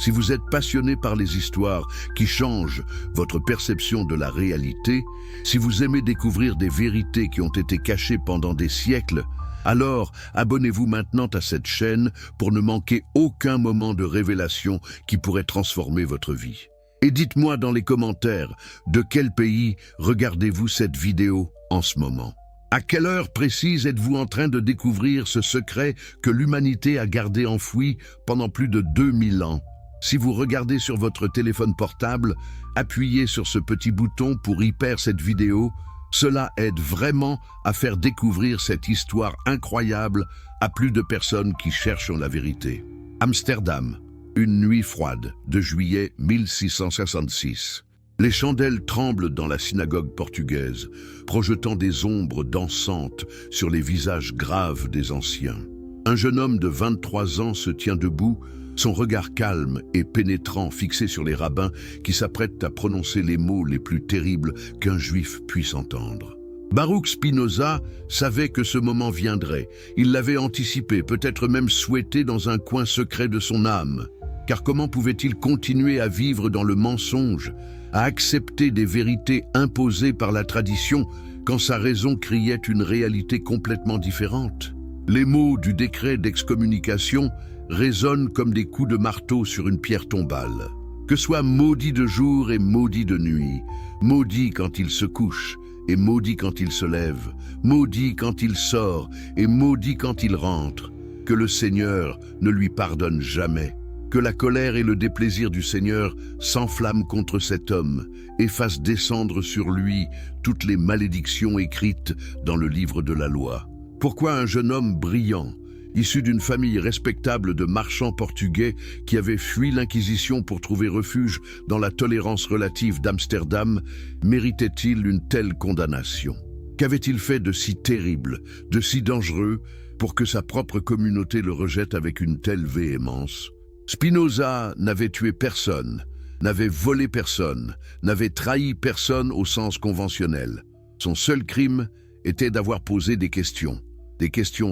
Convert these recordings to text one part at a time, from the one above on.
Si vous êtes passionné par les histoires qui changent votre perception de la réalité, si vous aimez découvrir des vérités qui ont été cachées pendant des siècles, alors abonnez-vous maintenant à cette chaîne pour ne manquer aucun moment de révélation qui pourrait transformer votre vie. Et dites-moi dans les commentaires, de quel pays regardez-vous cette vidéo en ce moment? À quelle heure précise êtes-vous en train de découvrir ce secret que l'humanité a gardé enfoui pendant plus de 2000 ans? Si vous regardez sur votre téléphone portable, appuyez sur ce petit bouton pour y perdre cette vidéo. Cela aide vraiment à faire découvrir cette histoire incroyable à plus de personnes qui cherchent la vérité. Amsterdam, une nuit froide de juillet 1666. Les chandelles tremblent dans la synagogue portugaise, projetant des ombres dansantes sur les visages graves des anciens. Un jeune homme de 23 ans se tient debout, son regard calme et pénétrant fixé sur les rabbins qui s'apprêtent à prononcer les mots les plus terribles qu'un juif puisse entendre. Baruch Spinoza savait que ce moment viendrait. Il l'avait anticipé, peut-être même souhaité dans un coin secret de son âme. Car comment pouvait-il continuer à vivre dans le mensonge, à accepter des vérités imposées par la tradition quand sa raison criait une réalité complètement différente? Les mots du décret d'excommunication résonnent comme des coups de marteau sur une pierre tombale. Que soit maudit de jour et maudit de nuit, maudit quand il se couche et maudit quand il se lève, maudit quand il sort et maudit quand il rentre, que le Seigneur ne lui pardonne jamais. Que la colère et le déplaisir du Seigneur s'enflamment contre cet homme et fassent descendre sur lui toutes les malédictions écrites dans le livre de la loi. Pourquoi un jeune homme brillant, issu d'une famille respectable de marchands portugais qui avait fui l'Inquisition pour trouver refuge dans la tolérance relative d'Amsterdam, méritait-il une telle condamnation? Qu'avait-il fait de si terrible, de si dangereux, pour que sa propre communauté le rejette avec une telle véhémence? Spinoza n'avait tué personne, n'avait volé personne, n'avait trahi personne au sens conventionnel. Son seul crime était d'avoir posé des questions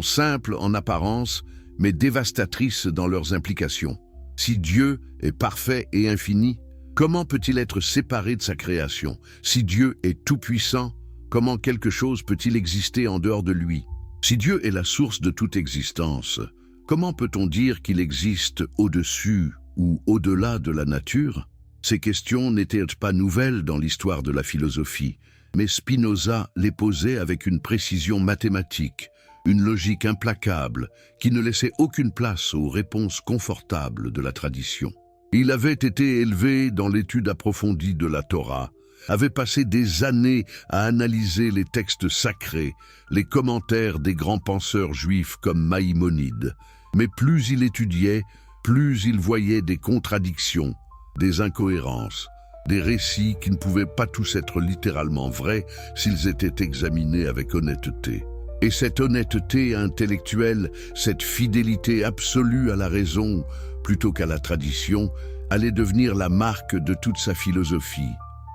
simples en apparence, mais dévastatrices dans leurs implications. Si Dieu est parfait et infini, comment peut-il être séparé de sa création? Si Dieu est tout-puissant, comment quelque chose peut-il exister en dehors de lui? Si Dieu est la source de toute existence, comment peut-on dire qu'il existe au-dessus ou au-delà de la nature? Ces questions n'étaient pas nouvelles dans l'histoire de la philosophie, mais Spinoza les posait avec une précision mathématique, une logique implacable qui ne laissait aucune place aux réponses confortables de la tradition. Il avait été élevé dans l'étude approfondie de la Torah, avait passé des années à analyser les textes sacrés, les commentaires des grands penseurs juifs comme Maïmonide. Mais plus il étudiait, plus il voyait des contradictions, des incohérences, des récits qui ne pouvaient pas tous être littéralement vrais s'ils étaient examinés avec honnêteté. Et cette honnêteté intellectuelle, cette fidélité absolue à la raison plutôt qu'à la tradition, allait devenir la marque de toute sa philosophie.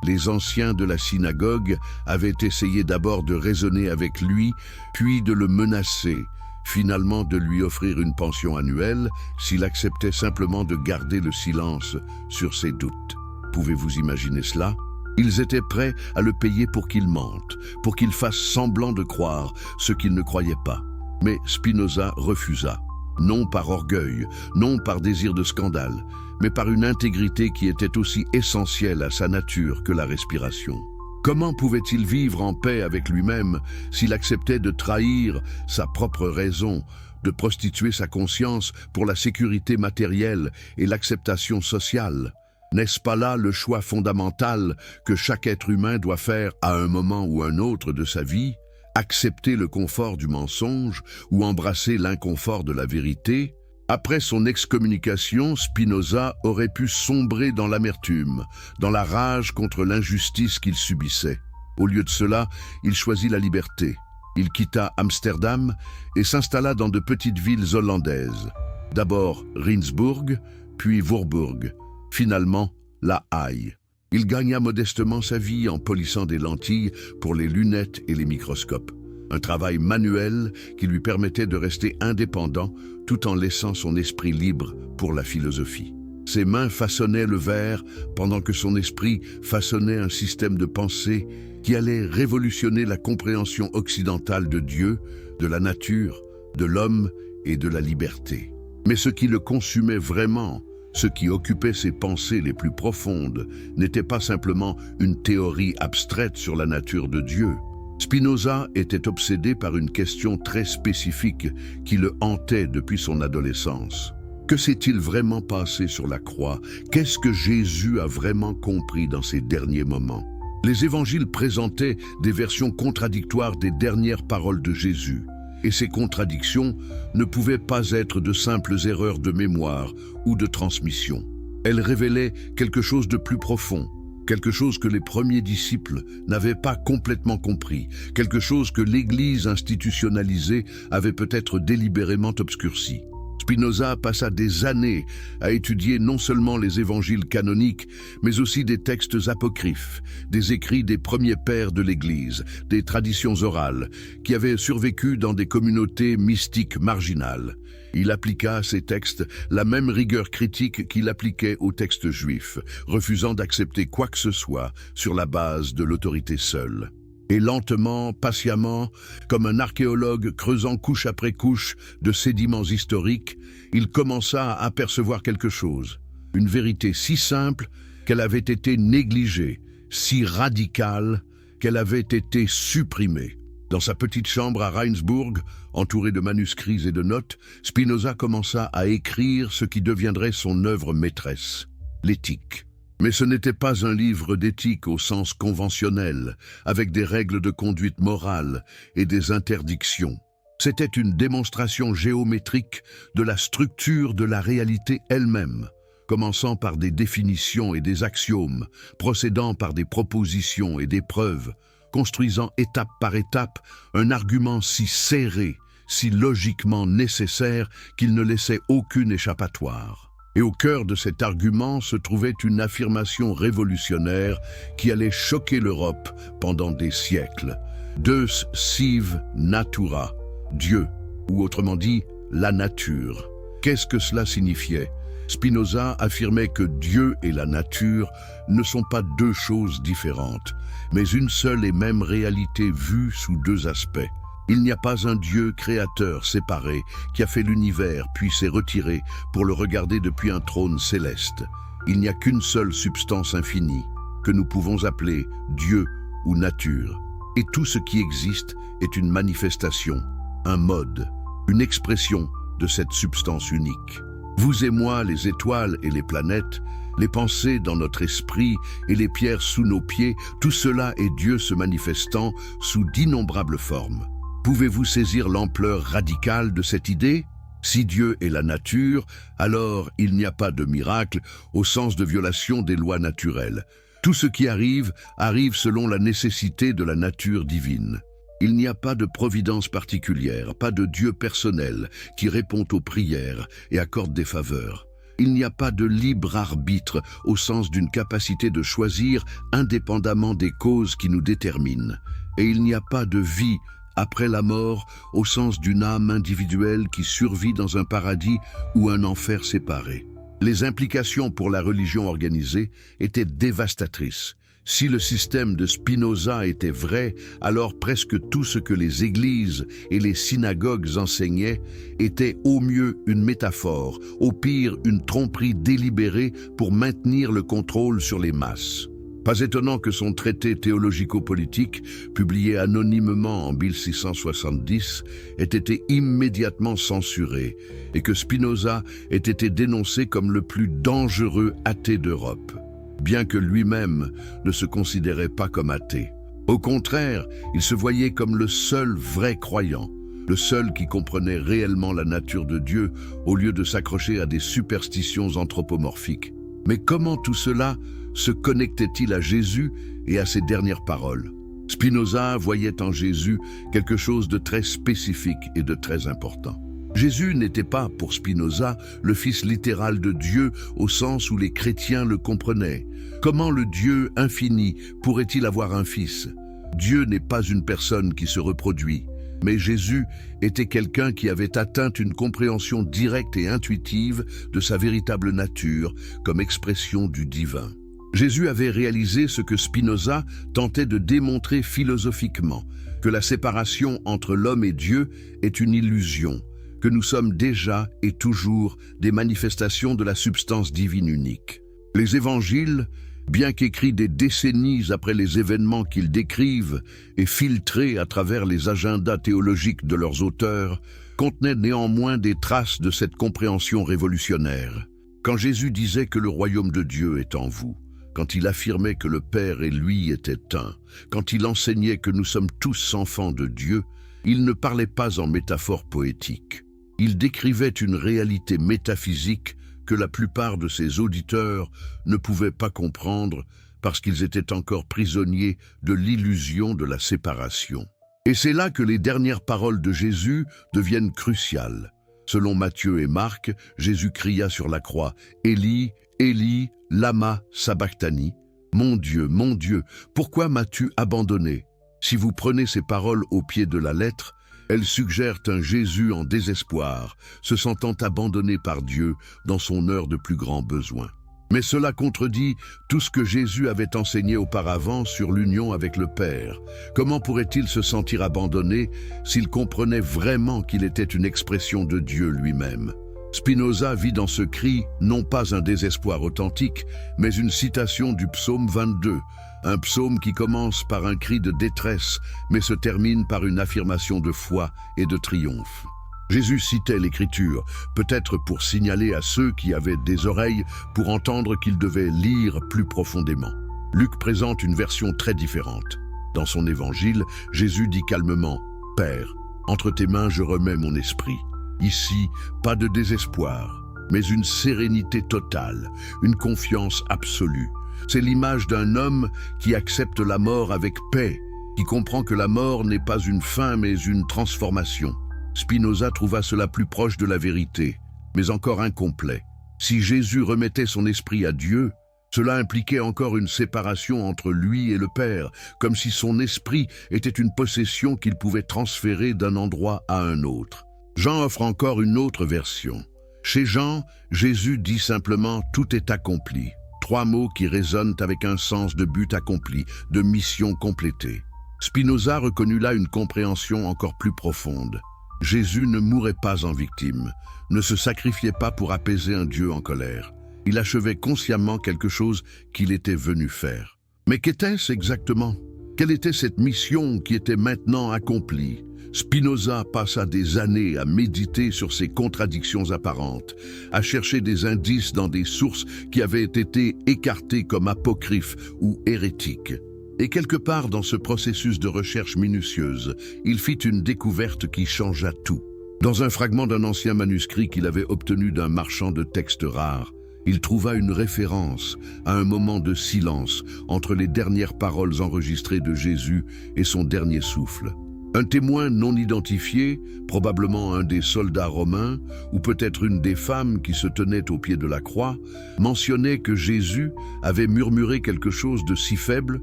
Les anciens de la synagogue avaient essayé d'abord de raisonner avec lui, puis de le menacer, finalement de lui offrir une pension annuelle s'il acceptait simplement de garder le silence sur ses doutes. Pouvez-vous imaginer cela? Ils étaient prêts à le payer pour qu'il mente, pour qu'il fasse semblant de croire ce qu'il ne croyait pas. Mais Spinoza refusa, non par orgueil, non par désir de scandale, mais par une intégrité qui était aussi essentielle à sa nature que la respiration. Comment pouvait-il vivre en paix avec lui-même s'il acceptait de trahir sa propre raison, de prostituer sa conscience pour la sécurité matérielle et l'acceptation sociale? N'est-ce pas là le choix fondamental que chaque être humain doit faire à un moment ou un autre de sa vie? Accepter le confort du mensonge ou embrasser l'inconfort de la vérité? Après son excommunication, Spinoza aurait pu sombrer dans l'amertume, dans la rage contre l'injustice qu'il subissait. Au lieu de cela, il choisit la liberté. Il quitta Amsterdam et s'installa dans de petites villes hollandaises. D'abord Rijnsburg, puis Voorburg. Finalement, La Haye. Il gagna modestement sa vie en polissant des lentilles pour les lunettes et les microscopes. Un travail manuel qui lui permettait de rester indépendant tout en laissant son esprit libre pour la philosophie. Ses mains façonnaient le verre pendant que son esprit façonnait un système de pensée qui allait révolutionner la compréhension occidentale de Dieu, de la nature, de l'homme et de la liberté. Mais ce qui le consumait vraiment, ce qui occupait ses pensées les plus profondes, n'était pas simplement une théorie abstraite sur la nature de Dieu. Spinoza était obsédé par une question très spécifique qui le hantait depuis son adolescence. Que s'est-il vraiment passé sur la croix? Qu'est-ce que Jésus a vraiment compris dans ces derniers moments? Les évangiles présentaient des versions contradictoires des dernières paroles de Jésus. Et ces contradictions ne pouvaient pas être de simples erreurs de mémoire ou de transmission. Elles révélaient quelque chose de plus profond, quelque chose que les premiers disciples n'avaient pas complètement compris, quelque chose que l'Église institutionnalisée avait peut-être délibérément obscurci. Spinoza passa des années à étudier non seulement les évangiles canoniques, mais aussi des textes apocryphes, des écrits des premiers pères de l'Église, des traditions orales, qui avaient survécu dans des communautés mystiques marginales. Il appliqua à ces textes la même rigueur critique qu'il appliquait aux textes juifs, refusant d'accepter quoi que ce soit sur la base de l'autorité seule. Et lentement, patiemment, comme un archéologue creusant couche après couche de sédiments historiques, il commença à apercevoir quelque chose. Une vérité si simple qu'elle avait été négligée, si radicale qu'elle avait été supprimée. Dans sa petite chambre à Reinsbourg, entourée de manuscrits et de notes, Spinoza commença à écrire ce qui deviendrait son œuvre maîtresse, l'Éthique. Mais ce n'était pas un livre d'éthique au sens conventionnel, avec des règles de conduite morale et des interdictions. C'était une démonstration géométrique de la structure de la réalité elle-même, commençant par des définitions et des axiomes, procédant par des propositions et des preuves, construisant étape par étape un argument si serré, si logiquement nécessaire qu'il ne laissait aucune échappatoire. Et au cœur de cet argument se trouvait une affirmation révolutionnaire qui allait choquer l'Europe pendant des siècles. Deus sive natura, Dieu, ou autrement dit, la nature. Qu'est-ce que cela signifiait? Spinoza affirmait que Dieu et la nature ne sont pas deux choses différentes, mais une seule et même réalité vue sous deux aspects. Il n'y a pas un Dieu créateur séparé qui a fait l'univers puis s'est retiré pour le regarder depuis un trône céleste. Il n'y a qu'une seule substance infinie que nous pouvons appeler Dieu ou nature. Et tout ce qui existe est une manifestation, un mode, une expression de cette substance unique. Vous et moi, les étoiles et les planètes, les pensées dans notre esprit et les pierres sous nos pieds, tout cela est Dieu se manifestant sous d'innombrables formes. Pouvez-vous saisir l'ampleur radicale de cette idée? Si Dieu est la nature, alors il n'y a pas de miracle au sens de violation des lois naturelles. Tout ce qui arrive, arrive selon la nécessité de la nature divine. Il n'y a pas de providence particulière, pas de Dieu personnel qui répond aux prières et accorde des faveurs. Il n'y a pas de libre arbitre au sens d'une capacité de choisir indépendamment des causes qui nous déterminent. Et il n'y a pas de vie après la mort au sens d'une âme individuelle qui survit dans un paradis ou un enfer séparé. Les implications pour la religion organisée étaient dévastatrices. Si le système de Spinoza était vrai, alors presque tout ce que les églises et les synagogues enseignaient était au mieux une métaphore, au pire une tromperie délibérée pour maintenir le contrôle sur les masses. Pas étonnant que son traité théologico-politique, publié anonymement en 1670, ait été immédiatement censuré et que Spinoza ait été dénoncé comme le plus dangereux athée d'Europe, bien que lui-même ne se considérait pas comme athée. Au contraire, il se voyait comme le seul vrai croyant, le seul qui comprenait réellement la nature de Dieu au lieu de s'accrocher à des superstitions anthropomorphiques. Mais comment tout cela se connectait-il à Jésus et à ses dernières paroles? Spinoza voyait en Jésus quelque chose de très spécifique et de très important. Jésus n'était pas, pour Spinoza, le fils littéral de Dieu au sens où les chrétiens le comprenaient. Comment le Dieu infini pourrait-il avoir un fils? Dieu n'est pas une personne qui se reproduit. Mais Jésus était quelqu'un qui avait atteint une compréhension directe et intuitive de sa véritable nature comme expression du divin. Jésus avait réalisé ce que Spinoza tentait de démontrer philosophiquement, que la séparation entre l'homme et Dieu est une illusion, que nous sommes déjà et toujours des manifestations de la substance divine unique. Les évangiles, bien qu'écrits des décennies après les événements qu'ils décrivent et filtrés à travers les agendas théologiques de leurs auteurs, contenaient néanmoins des traces de cette compréhension révolutionnaire. Quand Jésus disait que le royaume de Dieu est en vous, quand il affirmait que le Père et lui étaient un, quand il enseignait que nous sommes tous enfants de Dieu, il ne parlait pas en métaphore poétique. Il décrivait une réalité métaphysique que la plupart de ses auditeurs ne pouvaient pas comprendre parce qu'ils étaient encore prisonniers de l'illusion de la séparation. Et c'est là que les dernières paroles de Jésus deviennent cruciales. Selon Matthieu et Marc, Jésus cria sur la croix « Élie, Élie, lama sabachthani » « Mon Dieu, pourquoi m'as-tu abandonné ?» Si vous prenez ces paroles au pied de la lettre, elles suggèrent un Jésus en désespoir, se sentant abandonné par Dieu dans son heure de plus grand besoin. Mais cela contredit tout ce que Jésus avait enseigné auparavant sur l'union avec le Père. Comment pourrait-il se sentir abandonné s'il comprenait vraiment qu'il était une expression de Dieu lui-même ? Spinoza vit dans ce cri non pas un désespoir authentique, mais une citation du psaume 22, un psaume qui commence par un cri de détresse, mais se termine par une affirmation de foi et de triomphe. Jésus citait l'Écriture, peut-être pour signaler à ceux qui avaient des oreilles pour entendre qu'ils devaient lire plus profondément. Luc présente une version très différente. Dans son évangile, Jésus dit calmement « Père, entre tes mains je remets mon esprit ». Ici, pas de désespoir, mais une sérénité totale, une confiance absolue. C'est l'image d'un homme qui accepte la mort avec paix, qui comprend que la mort n'est pas une fin mais une transformation. Spinoza trouva cela plus proche de la vérité, mais encore incomplet. Si Jésus remettait son esprit à Dieu, cela impliquait encore une séparation entre lui et le Père, comme si son esprit était une possession qu'il pouvait transférer d'un endroit à un autre. Jean offre encore une autre version. Chez Jean, Jésus dit simplement « tout est accompli ». 3 mots qui résonnent avec un sens de but accompli, de mission complétée. Spinoza reconnut là une compréhension encore plus profonde. Jésus ne mourait pas en victime, ne se sacrifiait pas pour apaiser un Dieu en colère. Il achevait consciemment quelque chose qu'il était venu faire. Mais qu'était-ce exactement ? Quelle était cette mission qui était maintenant accomplie ? Spinoza passa des années à méditer sur ces contradictions apparentes, à chercher des indices dans des sources qui avaient été écartées comme apocryphes ou hérétiques. Et quelque part dans ce processus de recherche minutieuse, il fit une découverte qui changea tout. Dans un fragment d'un ancien manuscrit qu'il avait obtenu d'un marchand de textes rares, il trouva une référence à un moment de silence entre les dernières paroles enregistrées de Jésus et son dernier souffle. Un témoin non identifié, probablement un des soldats romains, ou peut-être une des femmes qui se tenaient au pied de la croix, mentionnait que Jésus avait murmuré quelque chose de si faible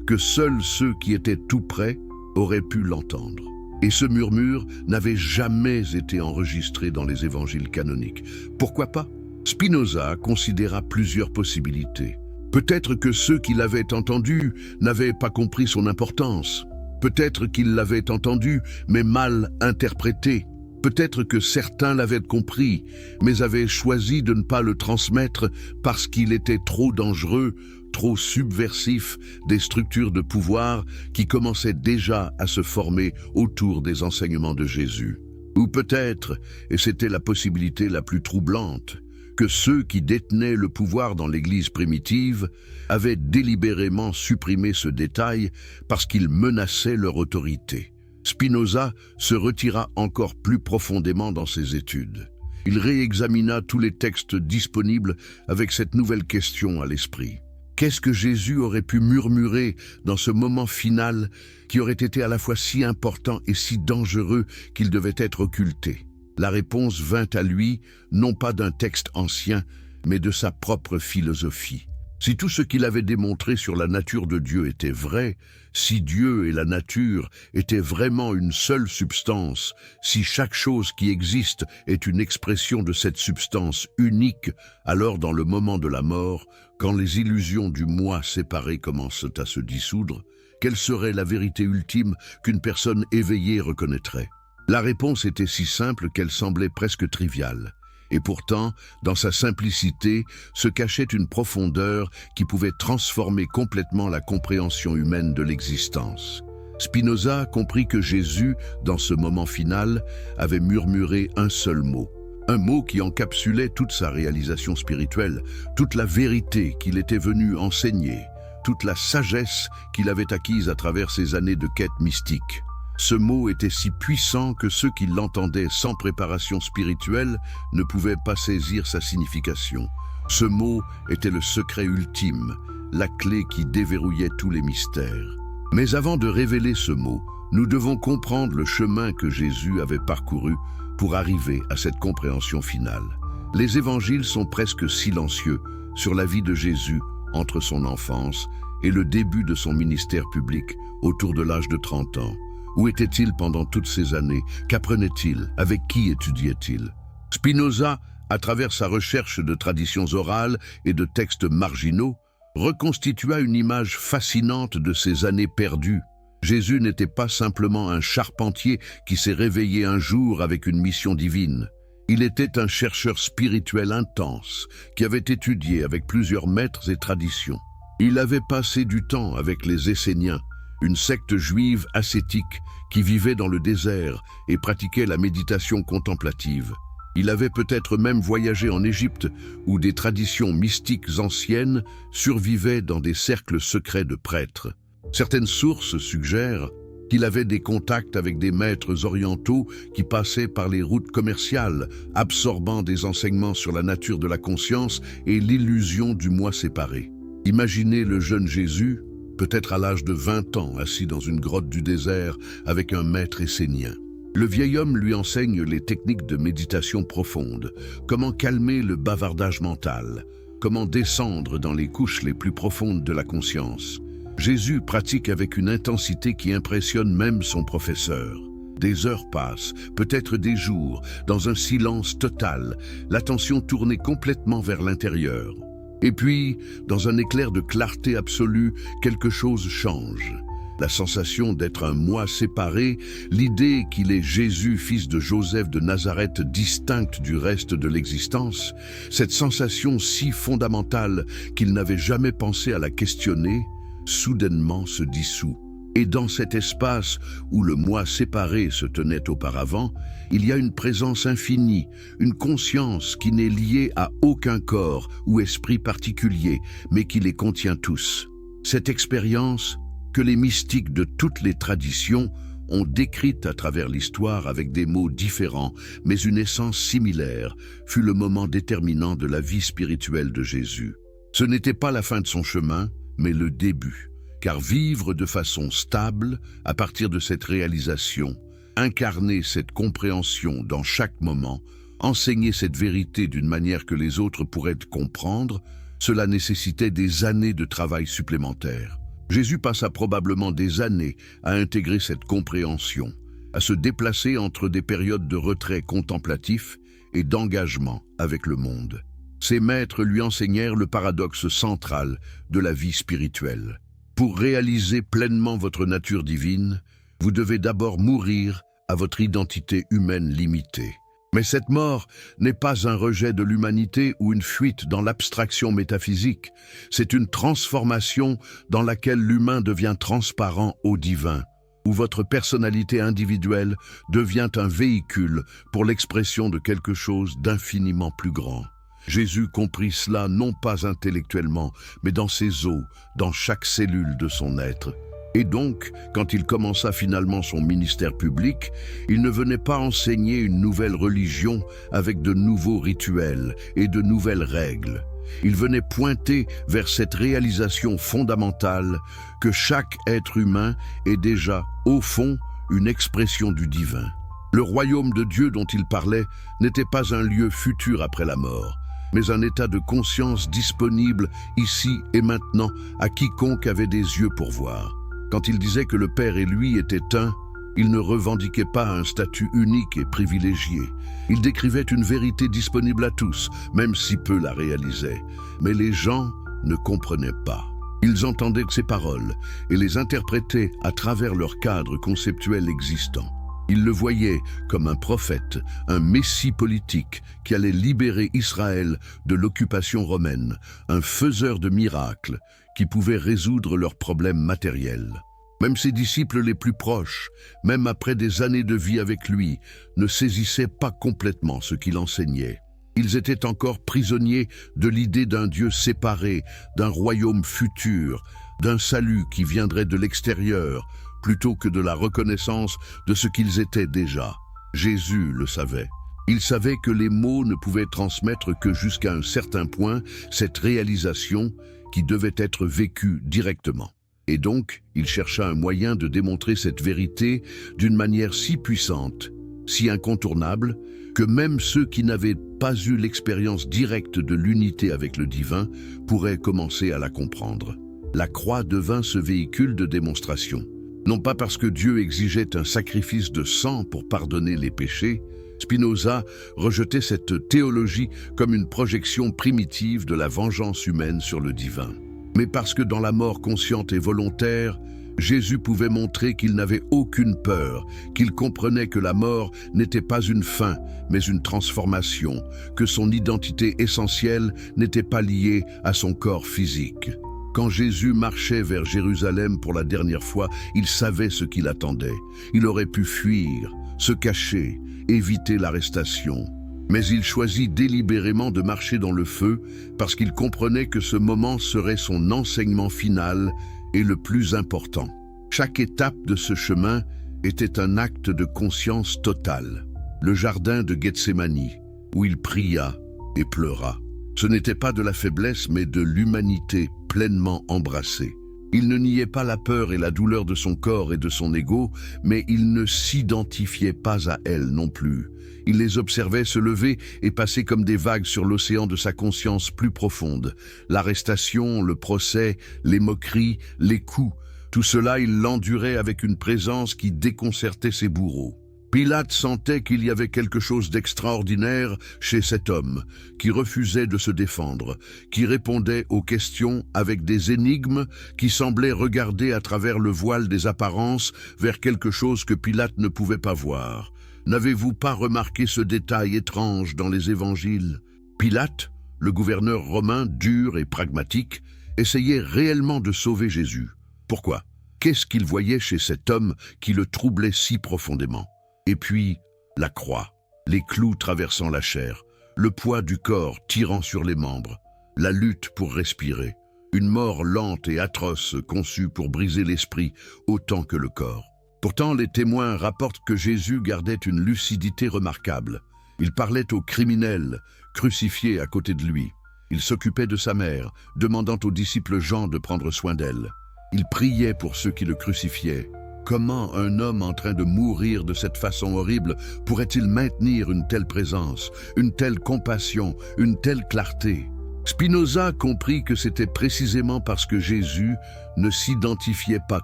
que seuls ceux qui étaient tout près auraient pu l'entendre. Et ce murmure n'avait jamais été enregistré dans les évangiles canoniques. Pourquoi pas ? Spinoza considéra plusieurs possibilités. Peut-être que ceux qui l'avaient entendu n'avaient pas compris son importance. Peut-être qu'ils l'avaient entendu, mais mal interprété. Peut-être que certains l'avaient compris, mais avaient choisi de ne pas le transmettre parce qu'il était trop dangereux, trop subversif des structures de pouvoir qui commençaient déjà à se former autour des enseignements de Jésus. Ou peut-être, et c'était la possibilité la plus troublante, que ceux qui détenaient le pouvoir dans l'Église primitive avaient délibérément supprimé ce détail parce qu'il menaçait leur autorité. Spinoza se retira encore plus profondément dans ses études. Il réexamina tous les textes disponibles avec cette nouvelle question à l'esprit. Qu'est-ce que Jésus aurait pu murmurer dans ce moment final qui aurait été à la fois si important et si dangereux qu'il devait être occulté ? La réponse vint à lui, non pas d'un texte ancien, mais de sa propre philosophie. Si tout ce qu'il avait démontré sur la nature de Dieu était vrai, si Dieu et la nature étaient vraiment une seule substance, si chaque chose qui existe est une expression de cette substance unique, alors dans le moment de la mort, quand les illusions du moi séparé commencent à se dissoudre, quelle serait la vérité ultime qu'une personne éveillée reconnaîtrait? La réponse était si simple qu'elle semblait presque triviale. Et pourtant, dans sa simplicité, se cachait une profondeur qui pouvait transformer complètement la compréhension humaine de l'existence. Spinoza comprit que Jésus, dans ce moment final, avait murmuré un seul mot. Un mot qui encapsulait toute sa réalisation spirituelle, toute la vérité qu'il était venu enseigner, toute la sagesse qu'il avait acquise à travers ses années de quête mystique. Ce mot était si puissant que ceux qui l'entendaient sans préparation spirituelle ne pouvaient pas saisir sa signification. Ce mot était le secret ultime, la clé qui déverrouillait tous les mystères. Mais avant de révéler ce mot, nous devons comprendre le chemin que Jésus avait parcouru pour arriver à cette compréhension finale. Les évangiles sont presque silencieux sur la vie de Jésus entre son enfance et le début de son ministère public autour de l'âge de 30 ans. Où était-il pendant toutes ces années? Qu'apprenait-il? Avec qui étudiait-il? Spinoza, à travers sa recherche de traditions orales et de textes marginaux, reconstitua une image fascinante de ces années perdues. Jésus n'était pas simplement un charpentier qui s'est réveillé un jour avec une mission divine. Il était un chercheur spirituel intense qui avait étudié avec plusieurs maîtres et traditions. Il avait passé du temps avec les Esséniens, une secte juive ascétique qui vivait dans le désert et pratiquait la méditation contemplative. Il avait peut-être même voyagé en Égypte, où des traditions mystiques anciennes survivaient dans des cercles secrets de prêtres. Certaines sources suggèrent qu'il avait des contacts avec des maîtres orientaux qui passaient par les routes commerciales, absorbant des enseignements sur la nature de la conscience et l'illusion du moi séparé. Imaginez le jeune Jésus, peut-être à l'âge de 20 ans, assis dans une grotte du désert avec un maître essénien. Le vieil homme lui enseigne les techniques de méditation profonde, comment calmer le bavardage mental, comment descendre dans les couches les plus profondes de la conscience. Jésus pratique avec une intensité qui impressionne même son professeur. Des heures passent, peut-être des jours, dans un silence total, l'attention tournée complètement vers l'intérieur. Et puis, dans un éclair de clarté absolue, quelque chose change. La sensation d'être un moi séparé, l'idée qu'il est Jésus, fils de Joseph de Nazareth, distincte du reste de l'existence, cette sensation si fondamentale qu'il n'avait jamais pensé à la questionner, soudainement se dissout. Et dans cet espace où le moi séparé se tenait auparavant, il y a une présence infinie, une conscience qui n'est liée à aucun corps ou esprit particulier, mais qui les contient tous. Cette expérience, que les mystiques de toutes les traditions ont décrite à travers l'histoire avec des mots différents, mais une essence similaire, fut le moment déterminant de la vie spirituelle de Jésus. Ce n'était pas la fin de son chemin, mais le début. Car vivre de façon stable, à partir de cette réalisation, incarner cette compréhension dans chaque moment, enseigner cette vérité d'une manière que les autres pourraient comprendre, cela nécessitait des années de travail supplémentaires. Jésus passa probablement des années à intégrer cette compréhension, à se déplacer entre des périodes de retrait contemplatif et d'engagement avec le monde. Ses maîtres lui enseignèrent le paradoxe central de la vie spirituelle. Pour réaliser pleinement votre nature divine, vous devez d'abord mourir à votre identité humaine limitée. Mais cette mort n'est pas un rejet de l'humanité ou une fuite dans l'abstraction métaphysique. C'est une transformation dans laquelle l'humain devient transparent au divin, où votre personnalité individuelle devient un véhicule pour l'expression de quelque chose d'infiniment plus grand. Jésus comprit cela non pas intellectuellement, mais dans ses os, dans chaque cellule de son être. Et donc, quand il commença finalement son ministère public, il ne venait pas enseigner une nouvelle religion avec de nouveaux rituels et de nouvelles règles. Il venait pointer vers cette réalisation fondamentale que chaque être humain est déjà, au fond, une expression du divin. Le royaume de Dieu dont il parlait n'était pas un lieu futur après la mort, mais un état de conscience disponible ici et maintenant à quiconque avait des yeux pour voir. Quand il disait que le Père et lui étaient un, il ne revendiquait pas un statut unique et privilégié. Il décrivait une vérité disponible à tous, même si peu la réalisaient. Mais les gens ne comprenaient pas. Ils entendaient ces paroles et les interprétaient à travers leur cadre conceptuel existant. Ils le voyaient comme un prophète, un messie politique qui allait libérer Israël de l'occupation romaine, un faiseur de miracles qui pouvait résoudre leurs problèmes matériels. Même ses disciples les plus proches, même après des années de vie avec lui, ne saisissaient pas complètement ce qu'il enseignait. Ils étaient encore prisonniers de l'idée d'un Dieu séparé, d'un royaume futur, d'un salut qui viendrait de l'extérieur, plutôt que de la reconnaissance de ce qu'ils étaient déjà. Jésus le savait. Il savait que les mots ne pouvaient transmettre que jusqu'à un certain point cette réalisation qui devait être vécue directement. Et donc, il chercha un moyen de démontrer cette vérité d'une manière si puissante, si incontournable, que même ceux qui n'avaient pas eu l'expérience directe de l'unité avec le divin pourraient commencer à la comprendre. La croix devint ce véhicule de démonstration. Non pas parce que Dieu exigeait un sacrifice de sang pour pardonner les péchés, Spinoza rejetait cette théologie comme une projection primitive de la vengeance humaine sur le divin. Mais parce que dans la mort consciente et volontaire, Jésus pouvait montrer qu'il n'avait aucune peur, qu'il comprenait que la mort n'était pas une fin, mais une transformation, que son identité essentielle n'était pas liée à son corps physique. Quand Jésus marchait vers Jérusalem pour la dernière fois, il savait ce qui l'attendait. Il aurait pu fuir, se cacher, éviter l'arrestation. Mais il choisit délibérément de marcher dans le feu parce qu'il comprenait que ce moment serait son enseignement final et le plus important. Chaque étape de ce chemin était un acte de conscience totale. Le jardin de Gethsémani, où il pria et pleura. Ce n'était pas de la faiblesse, mais de l'humanité pleinement embrassée. Il ne niait pas la peur et la douleur de son corps et de son ego, mais il ne s'identifiait pas à elles non plus. Il les observait se lever et passer comme des vagues sur l'océan de sa conscience plus profonde. L'arrestation, le procès, les moqueries, les coups, tout cela il l'endurait avec une présence qui déconcertait ses bourreaux. Pilate sentait qu'il y avait quelque chose d'extraordinaire chez cet homme, qui refusait de se défendre, qui répondait aux questions avec des énigmes qui semblaient regarder à travers le voile des apparences vers quelque chose que Pilate ne pouvait pas voir. N'avez-vous pas remarqué ce détail étrange dans les évangiles? Pilate, le gouverneur romain dur et pragmatique, essayait réellement de sauver Jésus. Pourquoi? Qu'est-ce qu'il voyait chez cet homme qui le troublait si profondément? Et puis, la croix, les clous traversant la chair, le poids du corps tirant sur les membres, la lutte pour respirer, une mort lente et atroce conçue pour briser l'esprit autant que le corps. Pourtant, les témoins rapportent que Jésus gardait une lucidité remarquable. Il parlait aux criminels, crucifiés à côté de lui. Il s'occupait de sa mère, demandant au disciple Jean de prendre soin d'elle. Il priait pour ceux qui le crucifiaient. Comment un homme en train de mourir de cette façon horrible pourrait-il maintenir une telle présence, une telle compassion, une telle clarté? Spinoza comprit que c'était précisément parce que Jésus ne s'identifiait pas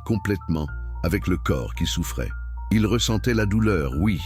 complètement avec le corps qui souffrait. Il ressentait la douleur, oui,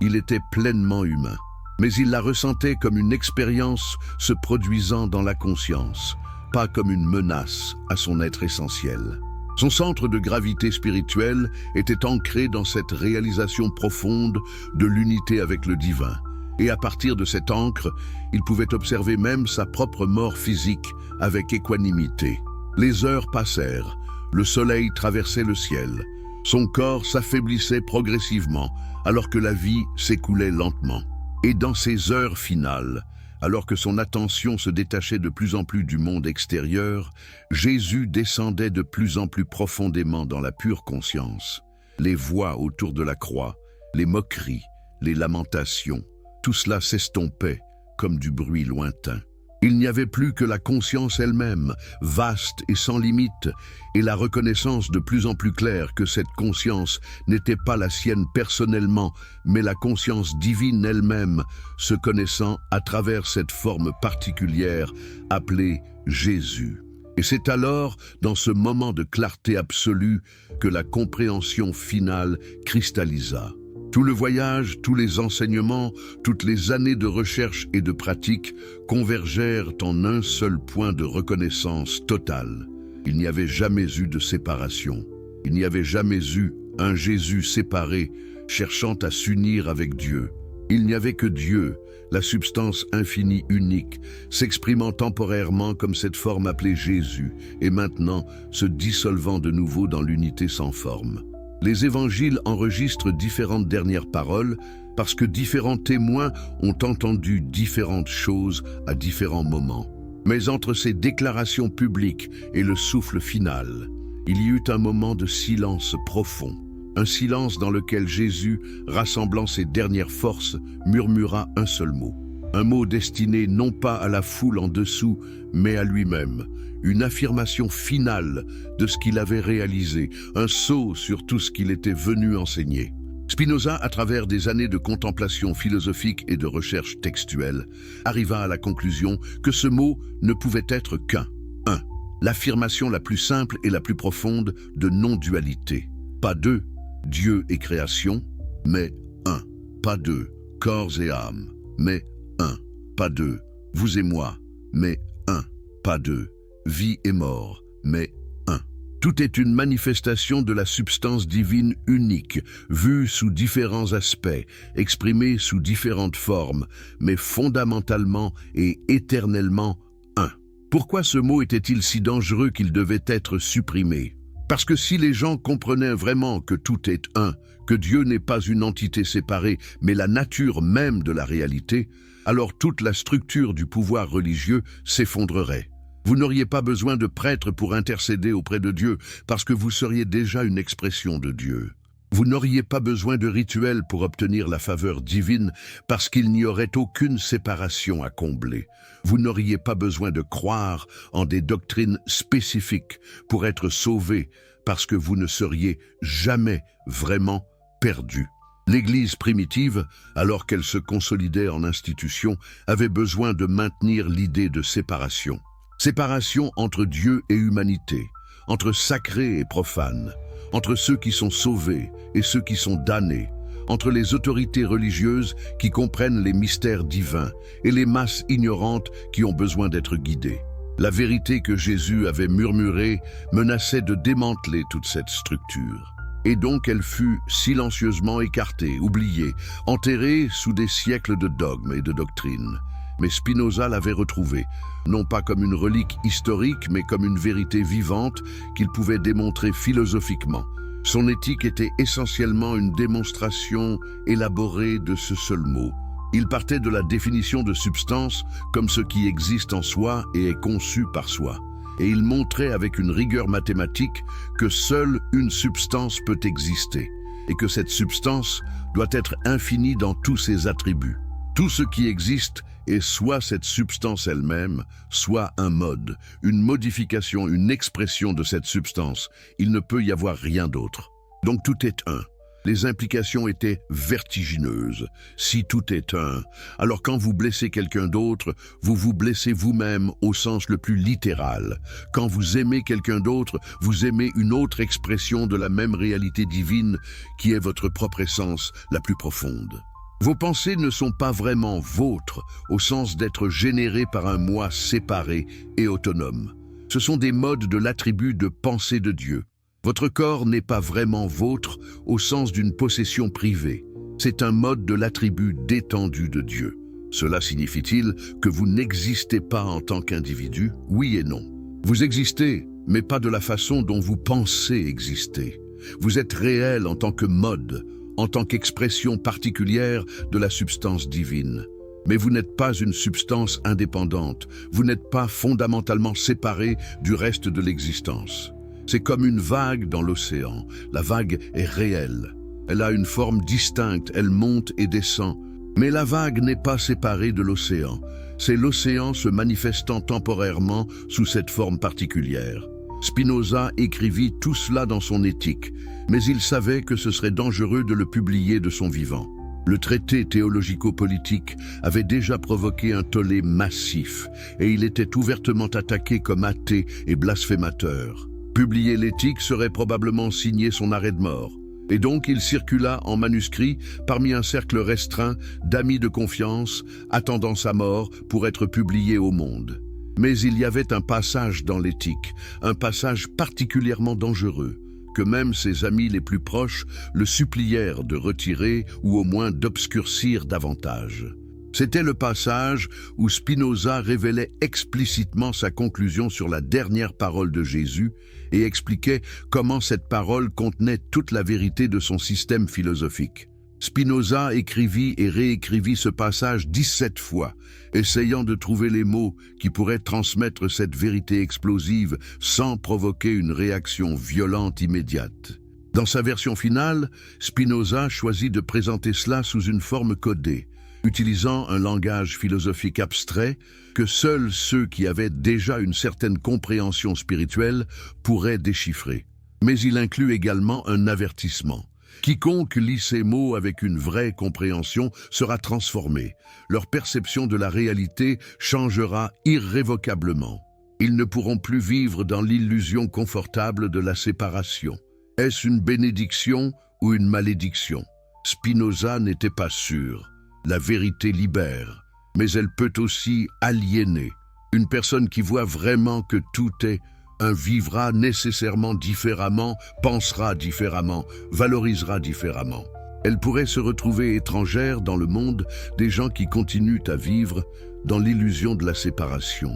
il était pleinement humain, mais il la ressentait comme une expérience se produisant dans la conscience, pas comme une menace à son être essentiel. Son centre de gravité spirituelle était ancré dans cette réalisation profonde de l'unité avec le divin. Et à partir de cette ancre, il pouvait observer même sa propre mort physique avec équanimité. Les heures passèrent, le soleil traversait le ciel. Son corps s'affaiblissait progressivement, alors que la vie s'écoulait lentement. Et dans ces heures finales, alors que son attention se détachait de plus en plus du monde extérieur, Jésus descendait de plus en plus profondément dans la pure conscience. Les voix autour de la croix, les moqueries, les lamentations, tout cela s'estompait comme du bruit lointain. Il n'y avait plus que la conscience elle-même, vaste et sans limite, et la reconnaissance de plus en plus claire que cette conscience n'était pas la sienne personnellement, mais la conscience divine elle-même, se connaissant à travers cette forme particulière appelée Jésus. Et c'est alors, dans ce moment de clarté absolue, que la compréhension finale cristallisa. Tout le voyage, tous les enseignements, toutes les années de recherche et de pratique convergèrent en un seul point de reconnaissance totale. Il n'y avait jamais eu de séparation. Il n'y avait jamais eu un Jésus séparé, cherchant à s'unir avec Dieu. Il n'y avait que Dieu, la substance infinie unique, s'exprimant temporairement comme cette forme appelée Jésus, et maintenant se dissolvant de nouveau dans l'unité sans forme. Les évangiles enregistrent différentes dernières paroles parce que différents témoins ont entendu différentes choses à différents moments. Mais entre ces déclarations publiques et le souffle final, il y eut un moment de silence profond. Un silence dans lequel Jésus, rassemblant ses dernières forces, murmura un seul mot. Un mot destiné non pas à la foule en dessous, mais à lui-même. Une affirmation finale de ce qu'il avait réalisé, un saut sur tout ce qu'il était venu enseigner. Spinoza, à travers des années de contemplation philosophique et de recherche textuelle, arriva à la conclusion que ce mot ne pouvait être qu'un. L'affirmation la plus simple et la plus profonde de non-dualité. Pas deux, Dieu et création, mais un. Pas deux, corps et âme, mais un. Pas deux, vous et moi, mais un. Pas deux, vie et mort, mais un. Tout est une manifestation de la substance divine unique, vue sous différents aspects, exprimée sous différentes formes, mais fondamentalement et éternellement un. Pourquoi ce mot était-il si dangereux qu'il devait être supprimé? Parce que si les gens comprenaient vraiment que tout est un, que Dieu n'est pas une entité séparée, mais la nature même de la réalité, alors toute la structure du pouvoir religieux s'effondrerait. Vous n'auriez pas besoin de prêtres pour intercéder auprès de Dieu, parce que vous seriez déjà une expression de Dieu. Vous n'auriez pas besoin de rituels pour obtenir la faveur divine, parce qu'il n'y aurait aucune séparation à combler. Vous n'auriez pas besoin de croire en des doctrines spécifiques pour être sauvé, parce que vous ne seriez jamais vraiment perdu. L'Église primitive, alors qu'elle se consolidait en institution, avait besoin de maintenir l'idée de séparation. Séparation entre Dieu et humanité, entre sacré et profane, entre ceux qui sont sauvés et ceux qui sont damnés, entre les autorités religieuses qui comprennent les mystères divins et les masses ignorantes qui ont besoin d'être guidées. La vérité que Jésus avait murmurée menaçait de démanteler toute cette structure. Et donc elle fut silencieusement écartée, oubliée, enterrée sous des siècles de dogmes et de doctrines. Mais Spinoza l'avait retrouvée, non pas comme une relique historique, mais comme une vérité vivante qu'il pouvait démontrer philosophiquement. Son éthique était essentiellement une démonstration élaborée de ce seul mot. Il partait de la définition de substance comme ce qui existe en soi et est conçu par soi. Et il montrait avec une rigueur mathématique que seule une substance peut exister, et que cette substance doit être infinie dans tous ses attributs. Tout ce qui existe est soit cette substance elle-même, soit un mode, une modification, une expression de cette substance. Il ne peut y avoir rien d'autre. Donc tout est un. Les implications étaient vertigineuses. Si tout est un, alors quand vous blessez quelqu'un d'autre, vous vous blessez vous-même au sens le plus littéral. Quand vous aimez quelqu'un d'autre, vous aimez une autre expression de la même réalité divine qui est votre propre essence la plus profonde. Vos pensées ne sont pas vraiment vôtres au sens d'être générées par un moi séparé et autonome. Ce sont des modes de l'attribut de pensée de Dieu. Votre corps n'est pas vraiment vôtre au sens d'une possession privée. C'est un mode de l'attribut détendu de Dieu. Cela signifie-t-il que vous n'existez pas en tant qu'individu? Oui et non. Vous existez, mais pas de la façon dont vous pensez exister. Vous êtes réel en tant que mode, en tant qu'expression particulière de la substance divine. Mais vous n'êtes pas une substance indépendante. Vous n'êtes pas fondamentalement séparé du reste de l'existence. C'est comme une vague dans l'océan. La vague est réelle. Elle a une forme distincte, elle monte et descend. Mais la vague n'est pas séparée de l'océan. c'est l'océan se manifestant temporairement sous cette forme particulière. Spinoza écrivit tout cela dans son Éthique, mais il savait que ce serait dangereux de le publier de son vivant. Le traité théologico-politique avait déjà provoqué un tollé massif et il était ouvertement attaqué comme athée et blasphémateur. Publier l'Éthique serait probablement signer son arrêt de mort. Et donc il circula en manuscrit parmi un cercle restreint d'amis de confiance attendant sa mort pour être publié au monde. Mais il y avait un passage dans l'Éthique, un passage particulièrement dangereux, que même ses amis les plus proches le supplièrent de retirer ou au moins d'obscurcir davantage. C'était le passage où Spinoza révélait explicitement sa conclusion sur la dernière parole de Jésus et expliquait comment cette parole contenait toute la vérité de son système philosophique. Spinoza écrivit et réécrivit ce passage 17 fois, essayant de trouver les mots qui pourraient transmettre cette vérité explosive sans provoquer une réaction violente immédiate. Dans sa version finale, Spinoza choisit de présenter cela sous une forme codée, utilisant un langage philosophique abstrait que seuls ceux qui avaient déjà une certaine compréhension spirituelle pourraient déchiffrer. Mais il inclut également un avertissement. Quiconque lit ces mots avec une vraie compréhension sera transformé. Leur perception de la réalité changera irrévocablement. Ils ne pourront plus vivre dans l'illusion confortable de la séparation. Est-ce une bénédiction ou une malédiction? Spinoza n'était pas sûr. La vérité libère, mais elle peut aussi aliéner. Une personne qui voit vraiment que tout est vivra nécessairement différemment, pensera différemment, valorisera différemment. Elle pourrait se retrouver étrangère dans le monde des gens qui continuent à vivre dans l'illusion de la séparation.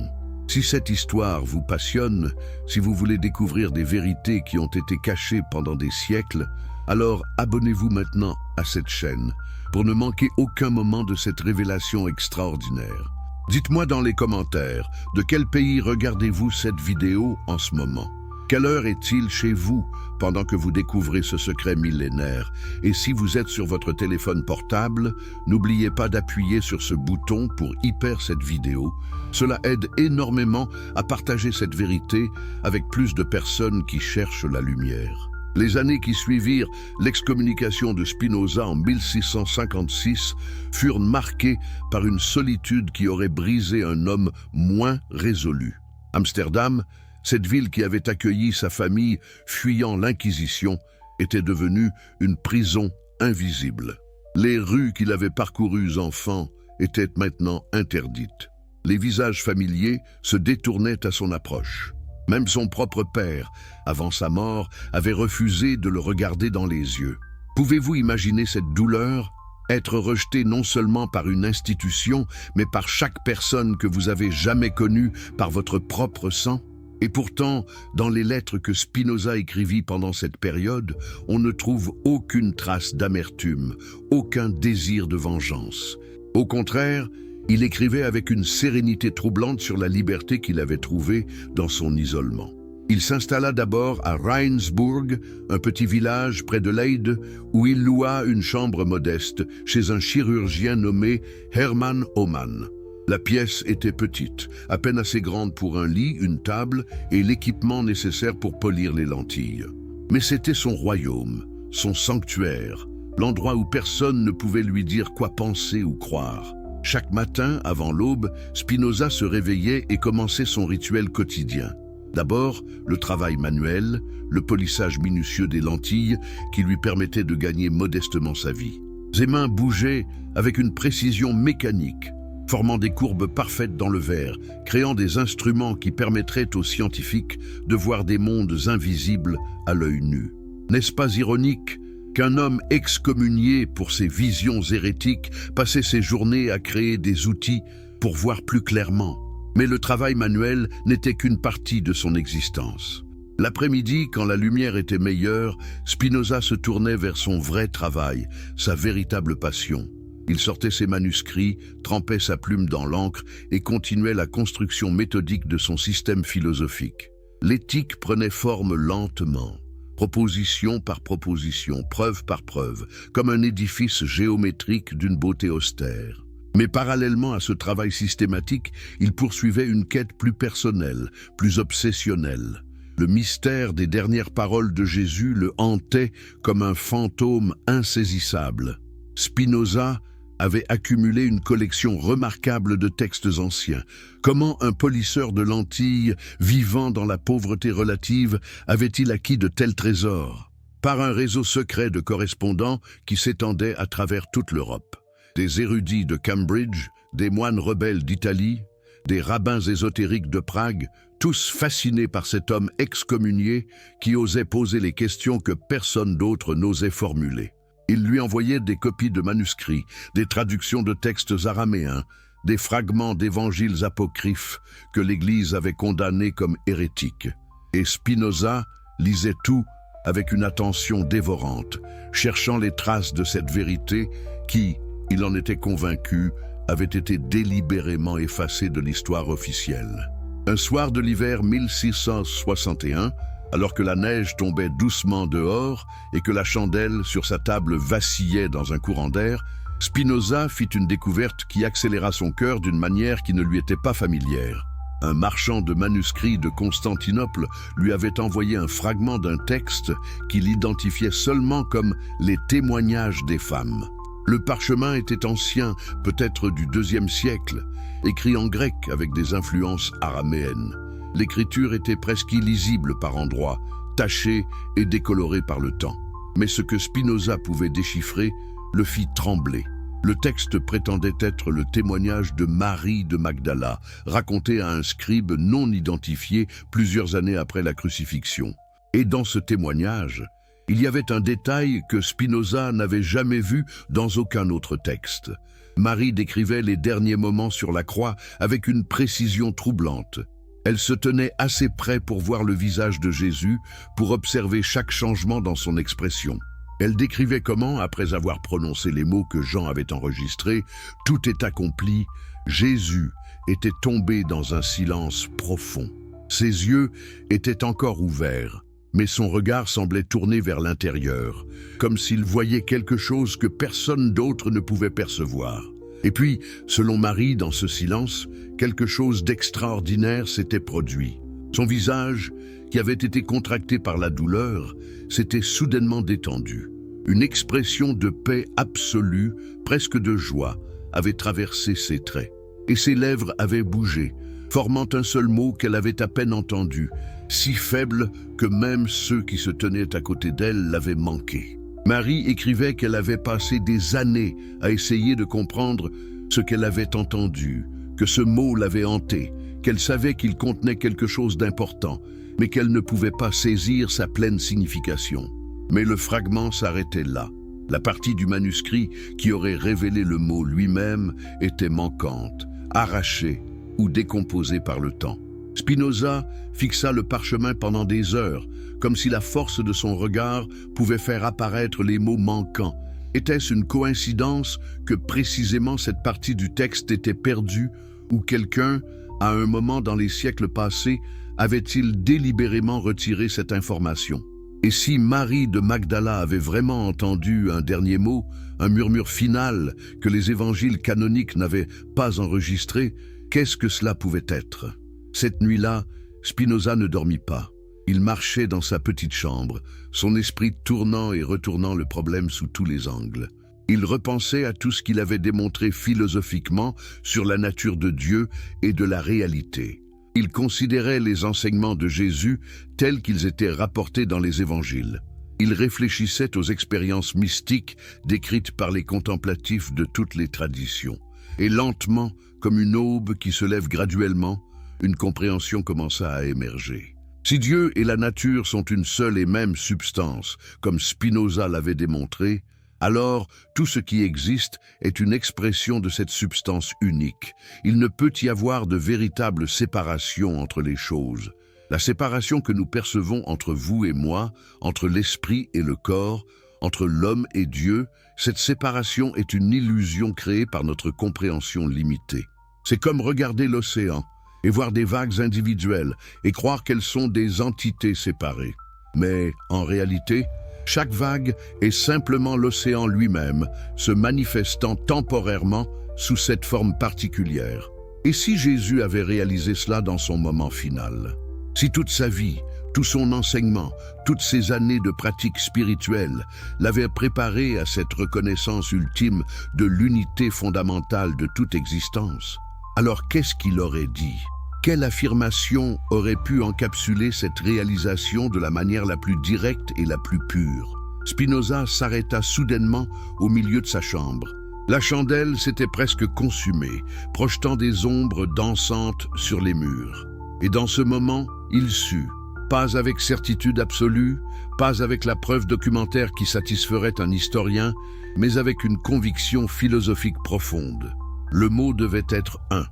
Si cette histoire vous passionne, si vous voulez découvrir des vérités qui ont été cachées pendant des siècles, alors abonnez-vous maintenant à cette chaîne pour ne manquer aucun moment de cette révélation extraordinaire. Dites-moi dans les commentaires, de quel pays regardez-vous cette vidéo en ce moment? Quelle heure est-il chez vous pendant que vous découvrez ce secret millénaire? Et si vous êtes sur votre téléphone portable, n'oubliez pas d'appuyer sur ce bouton pour hyper cette vidéo. Cela aide énormément à partager cette vérité avec plus de personnes qui cherchent la lumière. Les années qui suivirent l'excommunication de Spinoza en 1656 furent marquées par une solitude qui aurait brisé un homme moins résolu. Amsterdam, cette ville qui avait accueilli sa famille fuyant l'Inquisition, était devenue une prison invisible. Les rues qu'il avait parcourues enfant étaient maintenant interdites. Les visages familiers se détournaient à son approche. Même son propre père, avant sa mort, avait refusé de le regarder dans les yeux. Pouvez-vous imaginer cette douleur? Être rejeté non seulement par une institution, mais par chaque personne que vous avez jamais connue par votre propre sang? Et pourtant, dans les lettres que Spinoza écrivit pendant cette période, on ne trouve aucune trace d'amertume, aucun désir de vengeance. Au contraire, il écrivait avec une sérénité troublante sur la liberté qu'il avait trouvée dans son isolement. Il s'installa d'abord à Rijnsburg, un petit village près de Leyde, où il loua une chambre modeste chez un chirurgien nommé Hermann Oman. La pièce était petite, à peine assez grande pour un lit, une table et l'équipement nécessaire pour polir les lentilles. Mais c'était son royaume, son sanctuaire, l'endroit où personne ne pouvait lui dire quoi penser ou croire. Chaque matin, avant l'aube, Spinoza se réveillait et commençait son rituel quotidien. D'abord, le travail manuel, le polissage minutieux des lentilles qui lui permettait de gagner modestement sa vie. Ses mains bougeaient avec une précision mécanique, formant des courbes parfaites dans le verre, créant des instruments qui permettraient aux scientifiques de voir des mondes invisibles à l'œil nu. N'est-ce pas ironique qu'un homme excommunié pour ses visions hérétiques passait ses journées à créer des outils pour voir plus clairement? Mais le travail manuel n'était qu'une partie de son existence. L'après-midi, quand la lumière était meilleure, Spinoza se tournait vers son vrai travail, sa véritable passion. Il sortait ses manuscrits, trempait sa plume dans l'encre et continuait la construction méthodique de son système philosophique. L'éthique prenait forme lentement, proposition par proposition, preuve par preuve, comme un édifice géométrique d'une beauté austère. Mais parallèlement à ce travail systématique, il poursuivait une quête plus personnelle, plus obsessionnelle. Le mystère des dernières paroles de Jésus le hantait comme un fantôme insaisissable. Spinoza avait accumulé une collection remarquable de textes anciens. Comment un polisseur de lentilles, vivant dans la pauvreté relative, avait-il acquis de tels trésors? Par un réseau secret de correspondants qui s'étendait à travers toute l'Europe. Des érudits de Cambridge, des moines rebelles d'Italie, des rabbins ésotériques de Prague, tous fascinés par cet homme excommunié qui osait poser les questions que personne d'autre n'osait formuler. Il lui envoyait des copies de manuscrits, des traductions de textes araméens, des fragments d'évangiles apocryphes que l'Église avait condamnés comme hérétiques. Et Spinoza lisait tout avec une attention dévorante, cherchant les traces de cette vérité qui, il en était convaincu, avait été délibérément effacée de l'histoire officielle. Un soir de l'hiver 1661, alors que la neige tombait doucement dehors et que la chandelle sur sa table vacillait dans un courant d'air, Spinoza fit une découverte qui accéléra son cœur d'une manière qui ne lui était pas familière. Un marchand de manuscrits de Constantinople lui avait envoyé un fragment d'un texte qu'il identifiait seulement comme les témoignages des femmes. Le parchemin était ancien, peut-être du IIe siècle, écrit en grec avec des influences araméennes. L'écriture était presque illisible par endroits, tachée et décolorée par le temps. Mais ce que Spinoza pouvait déchiffrer le fit trembler. Le texte prétendait être le témoignage de Marie de Magdala, raconté à un scribe non identifié plusieurs années après la crucifixion. Et dans ce témoignage, il y avait un détail que Spinoza n'avait jamais vu dans aucun autre texte. Marie décrivait les derniers moments sur la croix avec une précision troublante. Elle se tenait assez près pour voir le visage de Jésus, pour observer chaque changement dans son expression. Elle décrivait comment, après avoir prononcé les mots que Jean avait enregistrés, tout est accompli, Jésus était tombé dans un silence profond. Ses yeux étaient encore ouverts, mais son regard semblait tourné vers l'intérieur, comme s'il voyait quelque chose que personne d'autre ne pouvait percevoir. Et puis, selon Marie, dans ce silence, quelque chose d'extraordinaire s'était produit. Son visage, qui avait été contracté par la douleur, s'était soudainement détendu. Une expression de paix absolue, presque de joie, avait traversé ses traits. Et ses lèvres avaient bougé, formant un seul mot qu'elle avait à peine entendu, si faible que même ceux qui se tenaient à côté d'elle l'avaient manqué. Marie écrivait qu'elle avait passé des années à essayer de comprendre ce qu'elle avait entendu, que ce mot l'avait hanté, qu'elle savait qu'il contenait quelque chose d'important, mais qu'elle ne pouvait pas saisir sa pleine signification. Mais le fragment s'arrêtait là. La partie du manuscrit qui aurait révélé le mot lui-même était manquante, arrachée ou décomposée par le temps. Spinoza fixa le parchemin pendant des heures, comme si la force de son regard pouvait faire apparaître les mots manquants. Était-ce une coïncidence que précisément cette partie du texte était perdue, ou quelqu'un, à un moment dans les siècles passés, avait-il délibérément retiré cette information? Et si Marie de Magdala avait vraiment entendu un dernier mot, un murmure final que les évangiles canoniques n'avaient pas enregistré, qu'est-ce que cela pouvait être? Cette nuit-là, Spinoza ne dormit pas. Il marchait dans sa petite chambre, son esprit tournant et retournant le problème sous tous les angles. Il repensait à tout ce qu'il avait démontré philosophiquement sur la nature de Dieu et de la réalité. Il considérait les enseignements de Jésus tels qu'ils étaient rapportés dans les évangiles. Il réfléchissait aux expériences mystiques décrites par les contemplatifs de toutes les traditions. Et lentement, comme une aube qui se lève graduellement, une compréhension commença à émerger. Si Dieu et la nature sont une seule et même substance, comme Spinoza l'avait démontré, alors tout ce qui existe est une expression de cette substance unique. Il ne peut y avoir de véritable séparation entre les choses. La séparation que nous percevons entre vous et moi, entre l'esprit et le corps, entre l'homme et Dieu, cette séparation est une illusion créée par notre compréhension limitée. C'est comme regarder l'océan et voir des vagues individuelles et croire qu'elles sont des entités séparées. Mais en réalité, chaque vague est simplement l'océan lui-même, se manifestant temporairement sous cette forme particulière. Et si Jésus avait réalisé cela dans son moment final? Si toute sa vie, tout son enseignement, toutes ses années de pratique spirituelle l'avaient préparé à cette reconnaissance ultime de l'unité fondamentale de toute existence, alors qu'est-ce qu'il aurait dit? Quelle affirmation aurait pu encapsuler cette réalisation de la manière la plus directe et la plus pure? Spinoza s'arrêta soudainement au milieu de sa chambre. La chandelle s'était presque consumée, projetant des ombres dansantes sur les murs. Et dans ce moment, il sut, pas avec certitude absolue, pas avec la preuve documentaire qui satisferait un historien, mais avec une conviction philosophique profonde. Le mot devait être un,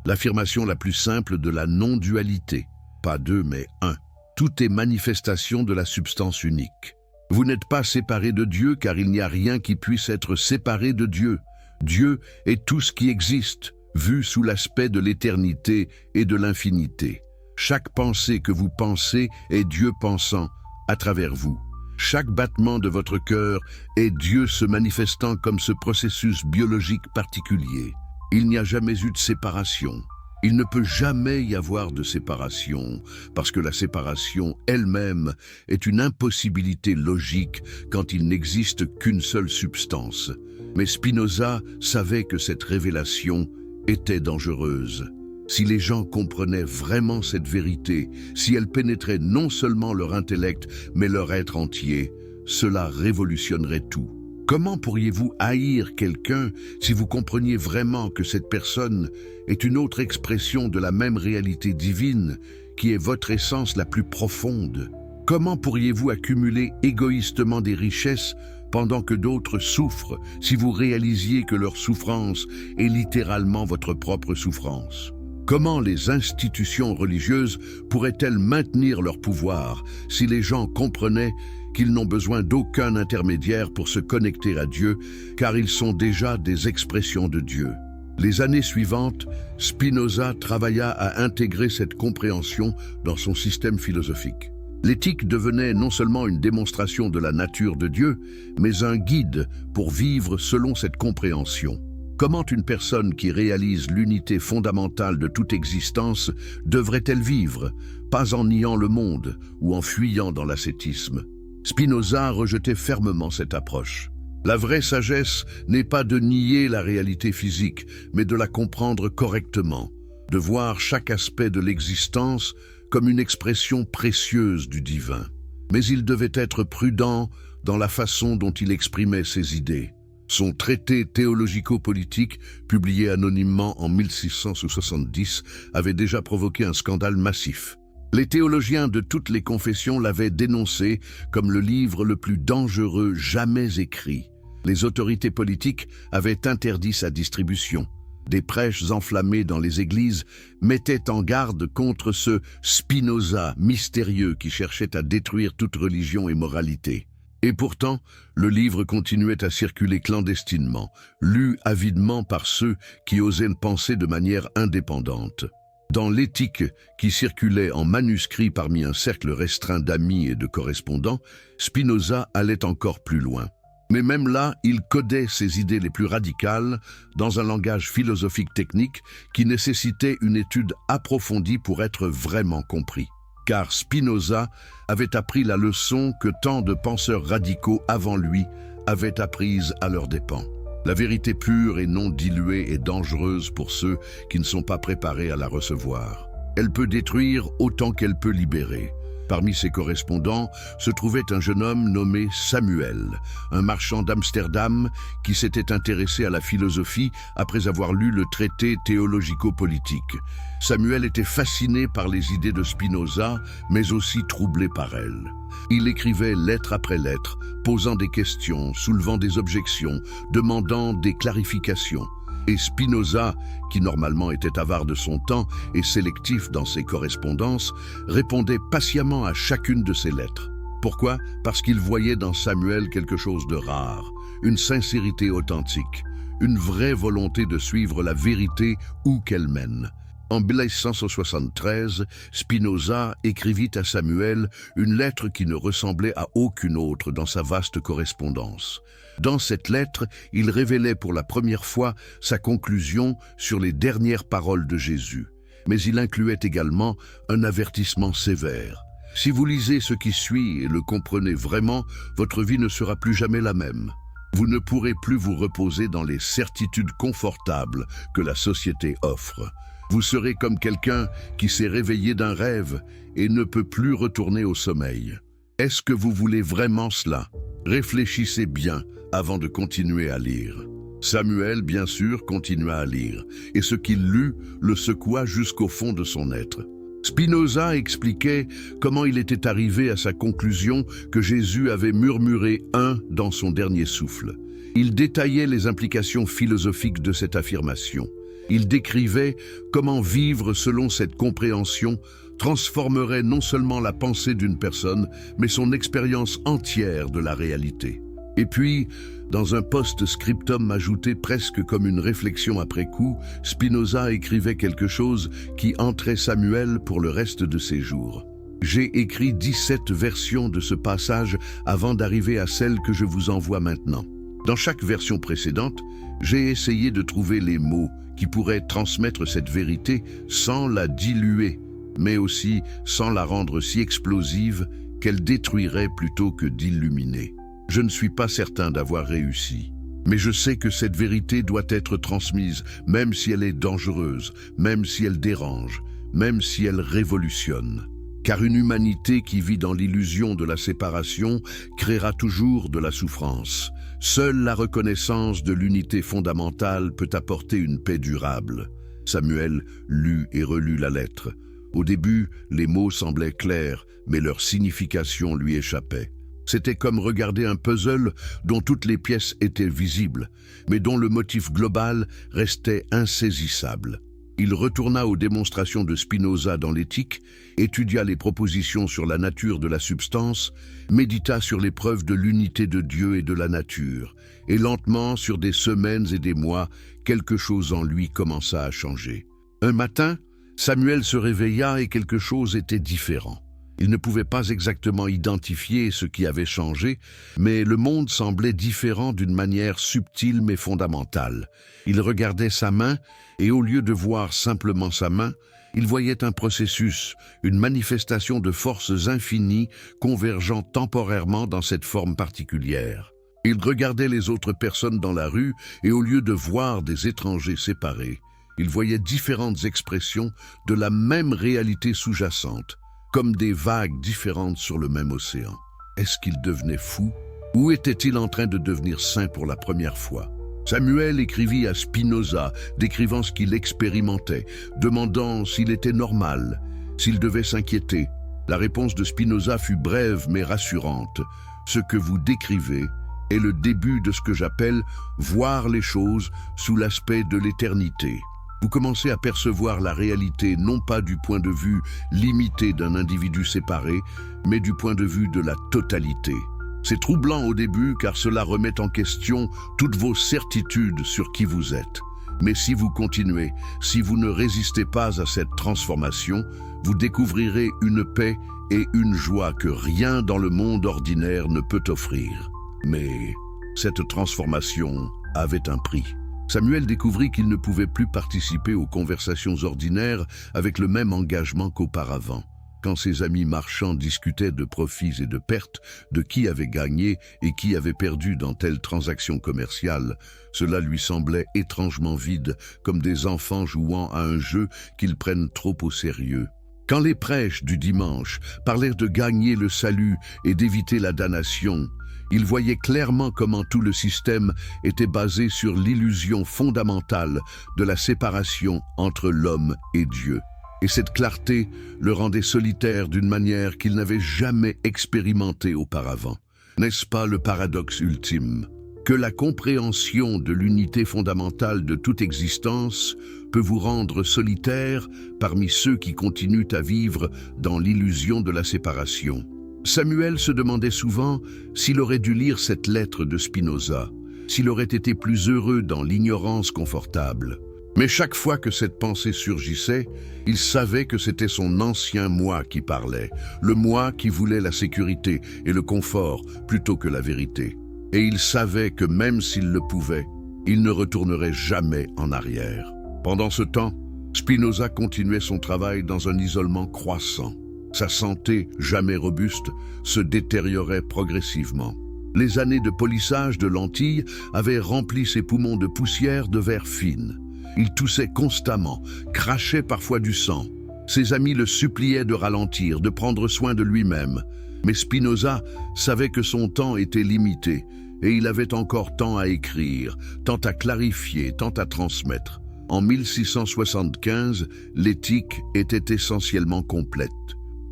l'affirmation la plus simple de la non-dualité. Pas deux, mais un. Tout est manifestation de la substance unique. Vous n'êtes pas séparés de Dieu car il n'y a rien qui puisse être séparé de Dieu. Dieu est tout ce qui existe, vu sous l'aspect de l'éternité et de l'infinité. Chaque pensée que vous pensez est Dieu pensant à travers vous. Chaque battement de votre cœur est Dieu se manifestant comme ce processus biologique particulier. Il n'y a jamais eu de séparation. Il ne peut jamais y avoir de séparation, parce que la séparation elle-même est une impossibilité logique quand il n'existe qu'une seule substance. Mais Spinoza savait que cette révélation était dangereuse. Si les gens comprenaient vraiment cette vérité, si elle pénétrait non seulement leur intellect, mais leur être entier, cela révolutionnerait tout. Comment pourriez-vous haïr quelqu'un si vous compreniez vraiment que cette personne est une autre expression de la même réalité divine qui est votre essence la plus profonde? Comment pourriez-vous accumuler égoïstement des richesses pendant que d'autres souffrent si vous réalisiez que leur souffrance est littéralement votre propre souffrance? Comment les institutions religieuses pourraient-elles maintenir leur pouvoir si les gens comprenaient qu'ils n'ont besoin d'aucun intermédiaire pour se connecter à Dieu, car ils sont déjà des expressions de Dieu? Les années suivantes, Spinoza travailla à intégrer cette compréhension dans son système philosophique. L'éthique devenait non seulement une démonstration de la nature de Dieu, mais un guide pour vivre selon cette compréhension. Comment une personne qui réalise l'unité fondamentale de toute existence devrait-elle vivre, pas en niant le monde ou en fuyant dans l'ascétisme? Spinoza rejetait fermement cette approche. La vraie sagesse n'est pas de nier la réalité physique, mais de la comprendre correctement, de voir chaque aspect de l'existence comme une expression précieuse du divin. Mais il devait être prudent dans la façon dont il exprimait ses idées. Son traité théologico-politique, publié anonymement en 1670, avait déjà provoqué un scandale massif. Les théologiens de toutes les confessions l'avaient dénoncé comme le livre le plus dangereux jamais écrit. Les autorités politiques avaient interdit sa distribution. Des prêches enflammés dans les églises mettaient en garde contre ce Spinoza mystérieux qui cherchait à détruire toute religion et moralité. Et pourtant, le livre continuait à circuler clandestinement, lu avidement par ceux qui osaient penser de manière indépendante. Dans l'éthique qui circulait en manuscrit parmi un cercle restreint d'amis et de correspondants, Spinoza allait encore plus loin. Mais même là, il codait ses idées les plus radicales dans un langage philosophique technique qui nécessitait une étude approfondie pour être vraiment compris. Car Spinoza avait appris la leçon que tant de penseurs radicaux avant lui avaient apprise à leurs dépens. La vérité pure et non diluée est dangereuse pour ceux qui ne sont pas préparés à la recevoir. Elle peut détruire autant qu'elle peut libérer. Parmi ses correspondants se trouvait un jeune homme nommé Samuel, un marchand d'Amsterdam qui s'était intéressé à la philosophie après avoir lu le traité théologico-politique. Samuel était fasciné par les idées de Spinoza, mais aussi troublé par elles. Il écrivait lettre après lettre, posant des questions, soulevant des objections, demandant des clarifications. Et Spinoza, qui normalement était avare de son temps et sélectif dans ses correspondances, répondait patiemment à chacune de ses lettres. Pourquoi? Parce qu'il voyait dans Samuel quelque chose de rare, une sincérité authentique, une vraie volonté de suivre la vérité où qu'elle mène. En 1573, Spinoza écrivit à Samuel une lettre qui ne ressemblait à aucune autre dans sa vaste correspondance. Dans cette lettre, il révélait pour la première fois sa conclusion sur les dernières paroles de Jésus. Mais il incluait également un avertissement sévère. Si vous lisez ce qui suit et le comprenez vraiment, votre vie ne sera plus jamais la même. Vous ne pourrez plus vous reposer dans les certitudes confortables que la société offre. Vous serez comme quelqu'un qui s'est réveillé d'un rêve et ne peut plus retourner au sommeil. Est-ce que vous voulez vraiment cela? Réfléchissez bien avant de continuer à lire. Samuel, bien sûr, continua à lire, et ce qu'il lut le secoua jusqu'au fond de son être. Spinoza expliquait comment il était arrivé à sa conclusion que Jésus avait murmuré un dans son dernier souffle. Il détaillait les implications philosophiques de cette affirmation. Il décrivait comment vivre selon cette compréhension transformerait non seulement la pensée d'une personne, mais son expérience entière de la réalité. Et puis, dans un post-scriptum ajouté presque comme une réflexion après coup, Spinoza écrivait quelque chose qui hantrait Samuel pour le reste de ses jours. J'ai écrit 17 versions de ce passage avant d'arriver à celle que je vous envoie maintenant. Dans chaque version précédente, j'ai essayé de trouver les mots qui pourraient transmettre cette vérité sans la diluer, mais aussi sans la rendre si explosive qu'elle détruirait plutôt que d'illuminer. Je ne suis pas certain d'avoir réussi, mais je sais que cette vérité doit être transmise, même si elle est dangereuse, même si elle dérange, même si elle révolutionne. Car une humanité qui vit dans l'illusion de la séparation créera toujours de la souffrance. Seule la reconnaissance de l'unité fondamentale peut apporter une paix durable. Samuel lut et relut la lettre. Au début, les mots semblaient clairs, mais leur signification lui échappait. C'était comme regarder un puzzle dont toutes les pièces étaient visibles, mais dont le motif global restait insaisissable. Il retourna aux démonstrations de Spinoza dans l'Éthique, étudia les propositions sur la nature de la substance, médita sur les preuves de l'unité de Dieu et de la nature, et lentement, sur des semaines et des mois, quelque chose en lui commença à changer. Un matin, Samuel se réveilla et quelque chose était différent. Il ne pouvait pas exactement identifier ce qui avait changé, mais le monde semblait différent d'une manière subtile mais fondamentale. Il regardait sa main, et au lieu de voir simplement sa main, il voyait un processus, une manifestation de forces infinies convergeant temporairement dans cette forme particulière. Il regardait les autres personnes dans la rue, et au lieu de voir des étrangers séparés, il voyait différentes expressions de la même réalité sous-jacente, comme des vagues différentes sur le même océan. Est-ce qu'il devenait fou? Ou était-il en train de devenir saint pour la première fois? Samuel écrivit à Spinoza, décrivant ce qu'il expérimentait, demandant s'il était normal, s'il devait s'inquiéter. La réponse de Spinoza fut brève mais rassurante. Ce que vous décrivez est le début de ce que j'appelle voir les choses sous l'aspect de l'éternité. Vous commencez à percevoir la réalité non pas du point de vue limité d'un individu séparé, mais du point de vue de la totalité. C'est troublant au début car cela remet en question toutes vos certitudes sur qui vous êtes. Mais si vous continuez, si vous ne résistez pas à cette transformation, vous découvrirez une paix et une joie que rien dans le monde ordinaire ne peut offrir. Mais cette transformation avait un prix. Samuel découvrit qu'il ne pouvait plus participer aux conversations ordinaires avec le même engagement qu'auparavant. Quand ses amis marchands discutaient de profits et de pertes, de qui avait gagné et qui avait perdu dans telle transaction commerciale, cela lui semblait étrangement vide, comme des enfants jouant à un jeu qu'ils prennent trop au sérieux. Quand les prêches du dimanche parlèrent de gagner le salut et d'éviter la damnation, il voyait clairement comment tout le système était basé sur l'illusion fondamentale de la séparation entre l'homme et Dieu. Et cette clarté le rendait solitaire d'une manière qu'il n'avait jamais expérimentée auparavant. N'est-ce pas le paradoxe ultime? Que la compréhension de l'unité fondamentale de toute existence peut vous rendre solitaire parmi ceux qui continuent à vivre dans l'illusion de la séparation. Samuel se demandait souvent s'il aurait dû lire cette lettre de Spinoza, s'il aurait été plus heureux dans l'ignorance confortable. Mais chaque fois que cette pensée surgissait, il savait que c'était son ancien moi qui parlait, le moi qui voulait la sécurité et le confort plutôt que la vérité. Et il savait que même s'il le pouvait, il ne retournerait jamais en arrière. Pendant ce temps, Spinoza continuait son travail dans un isolement croissant. Sa santé, jamais robuste, se détériorait progressivement. Les années de polissage de lentilles avaient rempli ses poumons de poussière de verre fine. Il toussait constamment, crachait parfois du sang. Ses amis le suppliaient de ralentir, de prendre soin de lui-même. Mais Spinoza savait que son temps était limité et il avait encore tant à écrire, tant à clarifier, tant à transmettre. En 1675, l'éthique était essentiellement complète.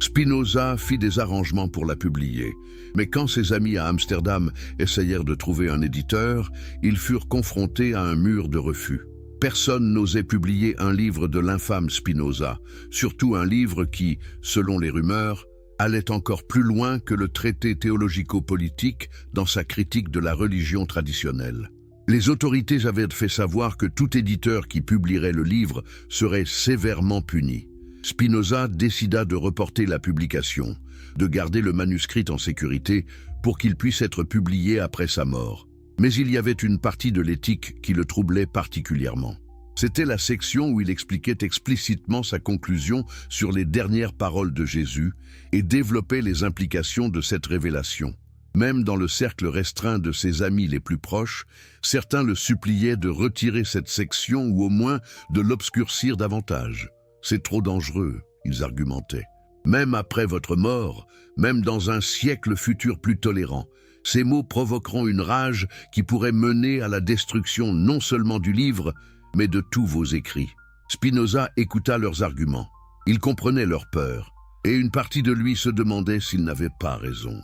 Spinoza fit des arrangements pour la publier, mais quand ses amis à Amsterdam essayèrent de trouver un éditeur, ils furent confrontés à un mur de refus. Personne n'osait publier un livre de l'infâme Spinoza, surtout un livre qui, selon les rumeurs, allait encore plus loin que le traité théologico-politique dans sa critique de la religion traditionnelle. Les autorités avaient fait savoir que tout éditeur qui publierait le livre serait sévèrement puni. Spinoza décida de reporter la publication, de garder le manuscrit en sécurité pour qu'il puisse être publié après sa mort. Mais il y avait une partie de l'éthique qui le troublait particulièrement. C'était la section où il expliquait explicitement sa conclusion sur les dernières paroles de Jésus et développait les implications de cette révélation. Même dans le cercle restreint de ses amis les plus proches, certains le suppliaient de retirer cette section ou au moins de l'obscurcir davantage. « C'est trop dangereux », ils argumentaient. « Même après votre mort, même dans un siècle futur plus tolérant, ces mots provoqueront une rage qui pourrait mener à la destruction non seulement du livre, mais de tous vos écrits. » Spinoza écouta leurs arguments. Il comprenait leur peur, et une partie de lui se demandait s'il n'avait pas raison.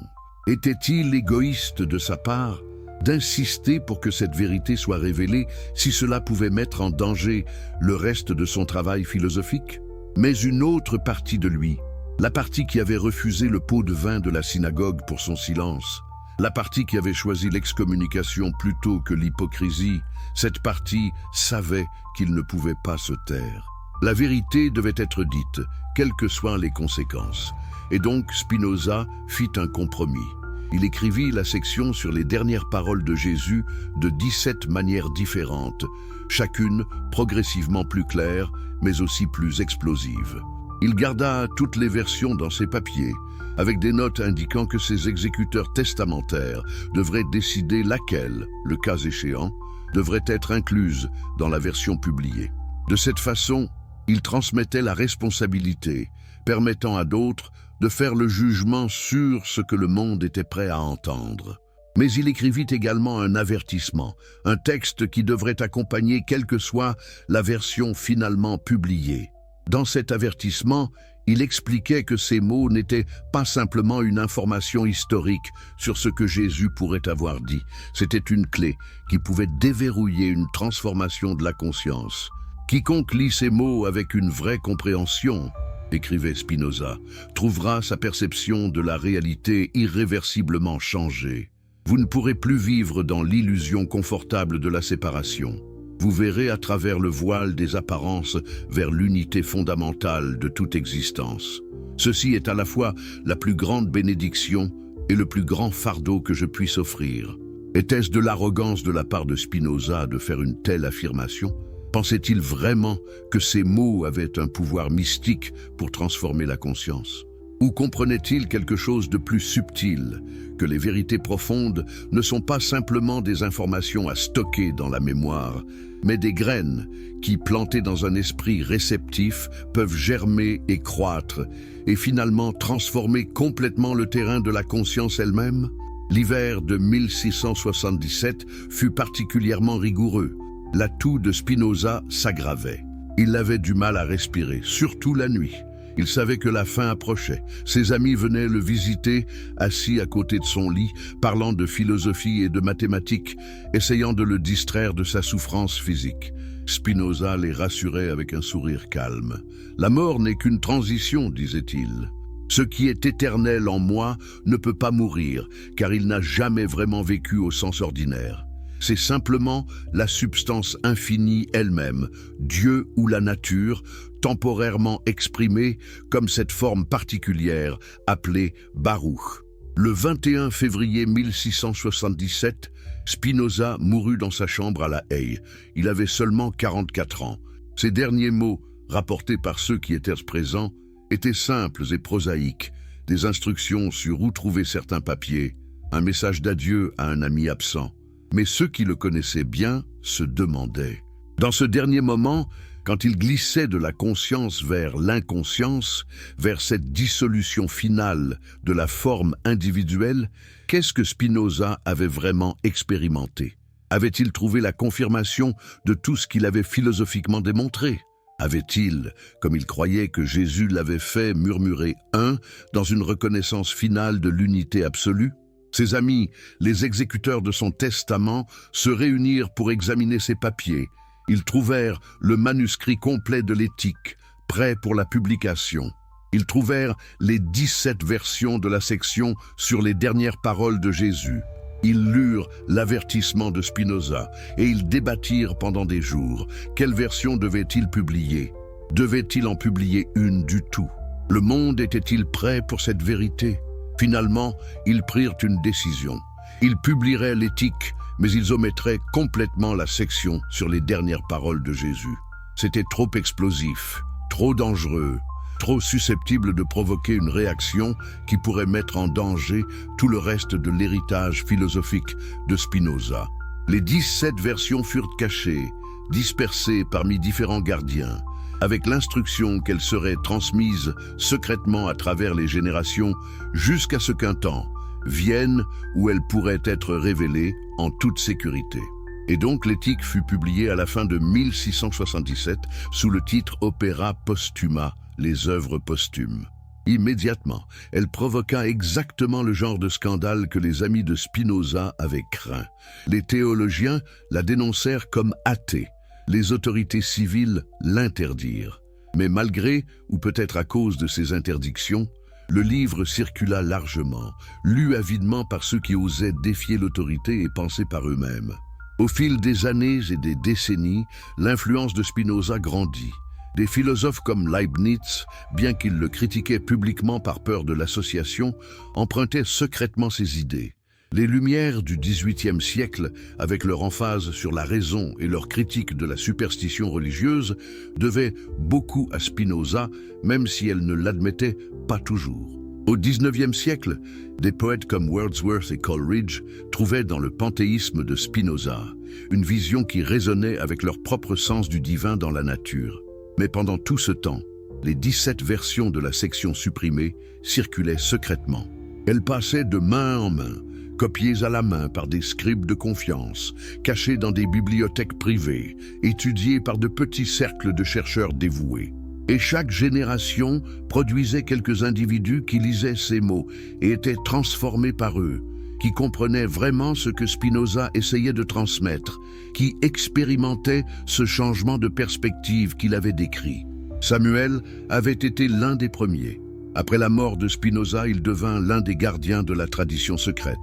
Était-il égoïste de sa part d'insister pour que cette vérité soit révélée si cela pouvait mettre en danger le reste de son travail philosophique? Mais une autre partie de lui, la partie qui avait refusé le pot de vin de la synagogue pour son silence, la partie qui avait choisi l'excommunication plutôt que l'hypocrisie, cette partie savait qu'il ne pouvait pas se taire. La vérité devait être dite, quelles que soient les conséquences. Et donc Spinoza fit un compromis. Il écrivit la section sur les dernières paroles de Jésus de 17 manières différentes, chacune progressivement plus claire, mais aussi plus explosive. Il garda toutes les versions dans ses papiers, avec des notes indiquant que ses exécuteurs testamentaires devraient décider laquelle, le cas échéant, devrait être incluse dans la version publiée. De cette façon, il transmettait la responsabilité, permettant à d'autres de faire le jugement sur ce que le monde était prêt à entendre. Mais il écrivit également un avertissement, un texte qui devrait accompagner quelle que soit la version finalement publiée. Dans cet avertissement, il expliquait que ces mots n'étaient pas simplement une information historique sur ce que Jésus pourrait avoir dit. C'était une clé qui pouvait déverrouiller une transformation de la conscience. Quiconque lit ces mots avec une vraie compréhension, écrivait Spinoza, trouvera sa perception de la réalité irréversiblement changée. Vous ne pourrez plus vivre dans l'illusion confortable de la séparation. Vous verrez à travers le voile des apparences vers l'unité fondamentale de toute existence. Ceci est à la fois la plus grande bénédiction et le plus grand fardeau que je puisse offrir. Était-ce de l'arrogance de la part de Spinoza de faire une telle affirmation ? Pensait-il vraiment que ces mots avaient un pouvoir mystique pour transformer la conscience? Ou comprenait-il quelque chose de plus subtil, que les vérités profondes ne sont pas simplement des informations à stocker dans la mémoire, mais des graines qui, plantées dans un esprit réceptif, peuvent germer et croître, et finalement transformer complètement le terrain de la conscience elle-même? L'hiver de 1677 fut particulièrement rigoureux. La toux de Spinoza s'aggravait. Il avait du mal à respirer, surtout la nuit. Il savait que la fin approchait. Ses amis venaient le visiter, assis à côté de son lit, parlant de philosophie et de mathématiques, essayant de le distraire de sa souffrance physique. Spinoza les rassurait avec un sourire calme. « La mort n'est qu'une transition, disait-il. Ce qui est éternel en moi ne peut pas mourir, car il n'a jamais vraiment vécu au sens ordinaire. c'est simplement la substance infinie elle-même, Dieu ou la nature, temporairement exprimée comme cette forme particulière appelée Baruch. Le 21 février 1677, Spinoza mourut dans sa chambre à La Haye. Il avait seulement 44 ans. Ses derniers mots, rapportés par ceux qui étaient présents, étaient simples et prosaïques, des instructions sur où trouver certains papiers, un message d'adieu à un ami absent. Mais ceux qui le connaissaient bien se demandaient. Dans ce dernier moment, quand il glissait de la conscience vers l'inconscience, vers cette dissolution finale de la forme individuelle, qu'est-ce que Spinoza avait vraiment expérimenté? Avait-il trouvé la confirmation de tout ce qu'il avait philosophiquement démontré? Avait-il, comme il croyait que Jésus l'avait fait, murmuré un dans une reconnaissance finale de l'unité absolue? Ses amis, les exécuteurs de son testament, se réunirent pour examiner ses papiers. Ils trouvèrent le manuscrit complet de l'éthique, prêt pour la publication. Ils trouvèrent les 17 versions de la section sur les dernières paroles de Jésus. Ils lurent l'avertissement de Spinoza et ils débattirent pendant des jours. Quelle version devait-il publier? Devait-il en publier une du tout? Le monde était-il prêt pour cette vérité? Finalement, ils prirent une décision. Ils publieraient l'éthique, mais ils omettraient complètement la section sur les dernières paroles de Jésus. C'était trop explosif, trop dangereux, trop susceptible de provoquer une réaction qui pourrait mettre en danger tout le reste de l'héritage philosophique de Spinoza. Les 17 versions furent cachées, dispersées parmi différents gardiens, avec l'instruction qu'elles seraient transmises secrètement à travers les générations jusqu'à ce qu'un temps vienne où elles pourraient être révélées en toute sécurité. Et donc l'éthique fut publiée à la fin de 1677 sous le titre Opera Postuma, les œuvres posthumes. Immédiatement, elle provoqua exactement le genre de scandale que les amis de Spinoza avaient craint. Les théologiens la dénoncèrent comme athée. Les autorités civiles l'interdirent. Mais malgré, ou peut-être à cause de ces interdictions, le livre circula largement, lu avidement par ceux qui osaient défier l'autorité et penser par eux-mêmes. Au fil des années et des décennies, l'influence de Spinoza grandit. Des philosophes comme Leibniz, bien qu'ils le critiquaient publiquement par peur de l'association, empruntaient secrètement ses idées. Les Lumières du XVIIIe siècle, avec leur emphase sur la raison et leur critique de la superstition religieuse, devaient beaucoup à Spinoza, même si elles ne l'admettaient pas toujours. Au XIXe siècle, des poètes comme Wordsworth et Coleridge trouvaient dans le panthéisme de Spinoza une vision qui résonnait avec leur propre sens du divin dans la nature. Mais pendant tout ce temps, les 17 versions de la section supprimée circulaient secrètement. Elles passaient de main en main, copiées à la main par des scribes de confiance, cachées dans des bibliothèques privées, étudiées par de petits cercles de chercheurs dévoués. Et chaque génération produisait quelques individus qui lisaient ces mots et étaient transformés par eux, qui comprenaient vraiment ce que Spinoza essayait de transmettre, qui expérimentaient ce changement de perspective qu'il avait décrit. Samuel avait été l'un des premiers. Après la mort de Spinoza, il devint l'un des gardiens de la tradition secrète.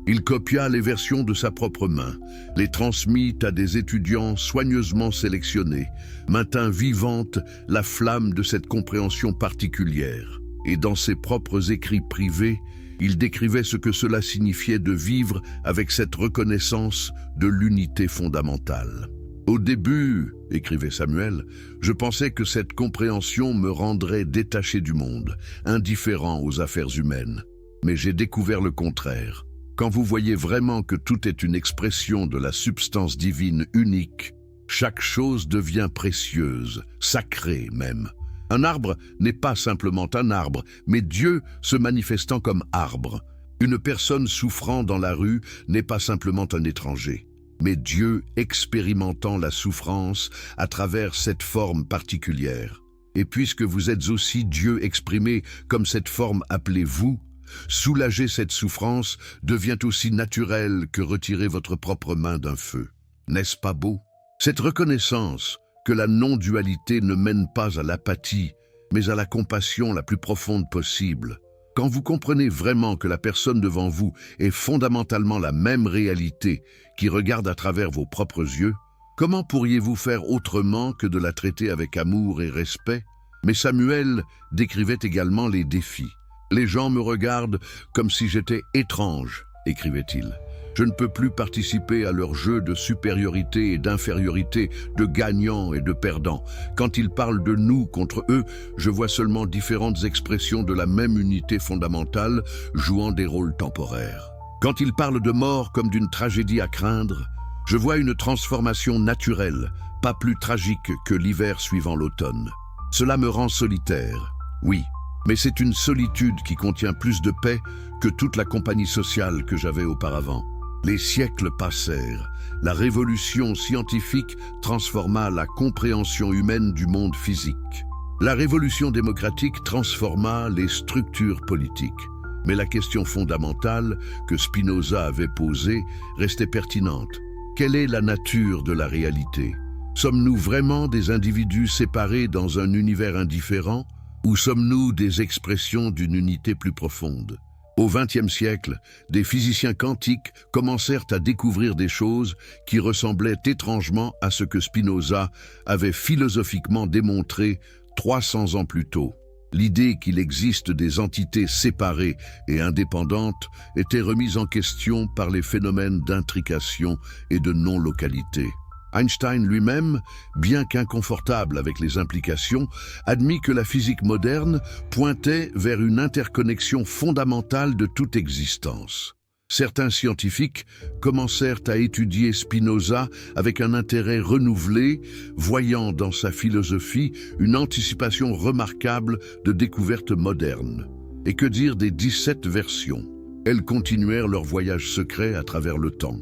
Il copia les versions de sa propre main, les transmit à des étudiants soigneusement sélectionnés, maintint vivante la flamme de cette compréhension particulière. Et dans ses propres écrits privés, il décrivait ce que cela signifiait de vivre avec cette reconnaissance de l'unité fondamentale. Au début, écrivait Samuel, je pensais que cette compréhension me rendrait détaché du monde, indifférent aux affaires humaines. Mais j'ai découvert le contraire. Quand vous voyez vraiment que tout est une expression de la substance divine unique, chaque chose devient précieuse, sacrée même. Un arbre n'est pas simplement un arbre, mais Dieu se manifestant comme arbre. Une personne souffrant dans la rue n'est pas simplement un étranger, mais Dieu expérimentant la souffrance à travers cette forme particulière. Et puisque vous êtes aussi Dieu exprimé comme cette forme appelée vous, soulager cette souffrance devient aussi naturel que retirer votre propre main d'un feu. N'est-ce pas beau? Cette reconnaissance que la non-dualité ne mène pas à l'apathie, mais à la compassion la plus profonde possible. Quand vous comprenez vraiment que la personne devant vous est fondamentalement la même réalité qui regarde à travers vos propres yeux, comment pourriez-vous faire autrement que de la traiter avec amour et respect? Mais Samuel décrivait également les défis. « Les gens me regardent comme si j'étais étrange », écrivait-il. « Je ne peux plus participer à leur jeu de supériorité et d'infériorité, de gagnants et de perdants. Quand ils parlent de nous contre eux, je vois seulement différentes expressions de la même unité fondamentale jouant des rôles temporaires. Quand ils parlent de mort comme d'une tragédie à craindre, je vois une transformation naturelle, pas plus tragique que l'hiver suivant l'automne. Cela me rend solitaire, oui, mais c'est une solitude qui contient plus de paix que toute la compagnie sociale que j'avais auparavant. Les siècles passèrent, la révolution scientifique transforma la compréhension humaine du monde physique. La révolution démocratique transforma les structures politiques. Mais la question fondamentale que Spinoza avait posée restait pertinente. Quelle est la nature de la réalité? Sommes-nous vraiment des individus séparés dans un univers indifférent ou sommes-nous des expressions d'une unité plus profonde? Au XXe siècle, des physiciens quantiques commencèrent à découvrir des choses qui ressemblaient étrangement à ce que Spinoza avait philosophiquement démontré 300 ans plus tôt. L'idée qu'il existe des entités séparées et indépendantes était remise en question par les phénomènes d'intrication et de non-localité. Einstein lui-même, bien qu'inconfortable avec les implications, admit que la physique moderne pointait vers une interconnexion fondamentale de toute existence. Certains scientifiques commencèrent à étudier Spinoza avec un intérêt renouvelé, voyant dans sa philosophie une anticipation remarquable de découvertes modernes. Et que dire des 17 versions? Elles continuèrent leur voyage secret à travers le temps.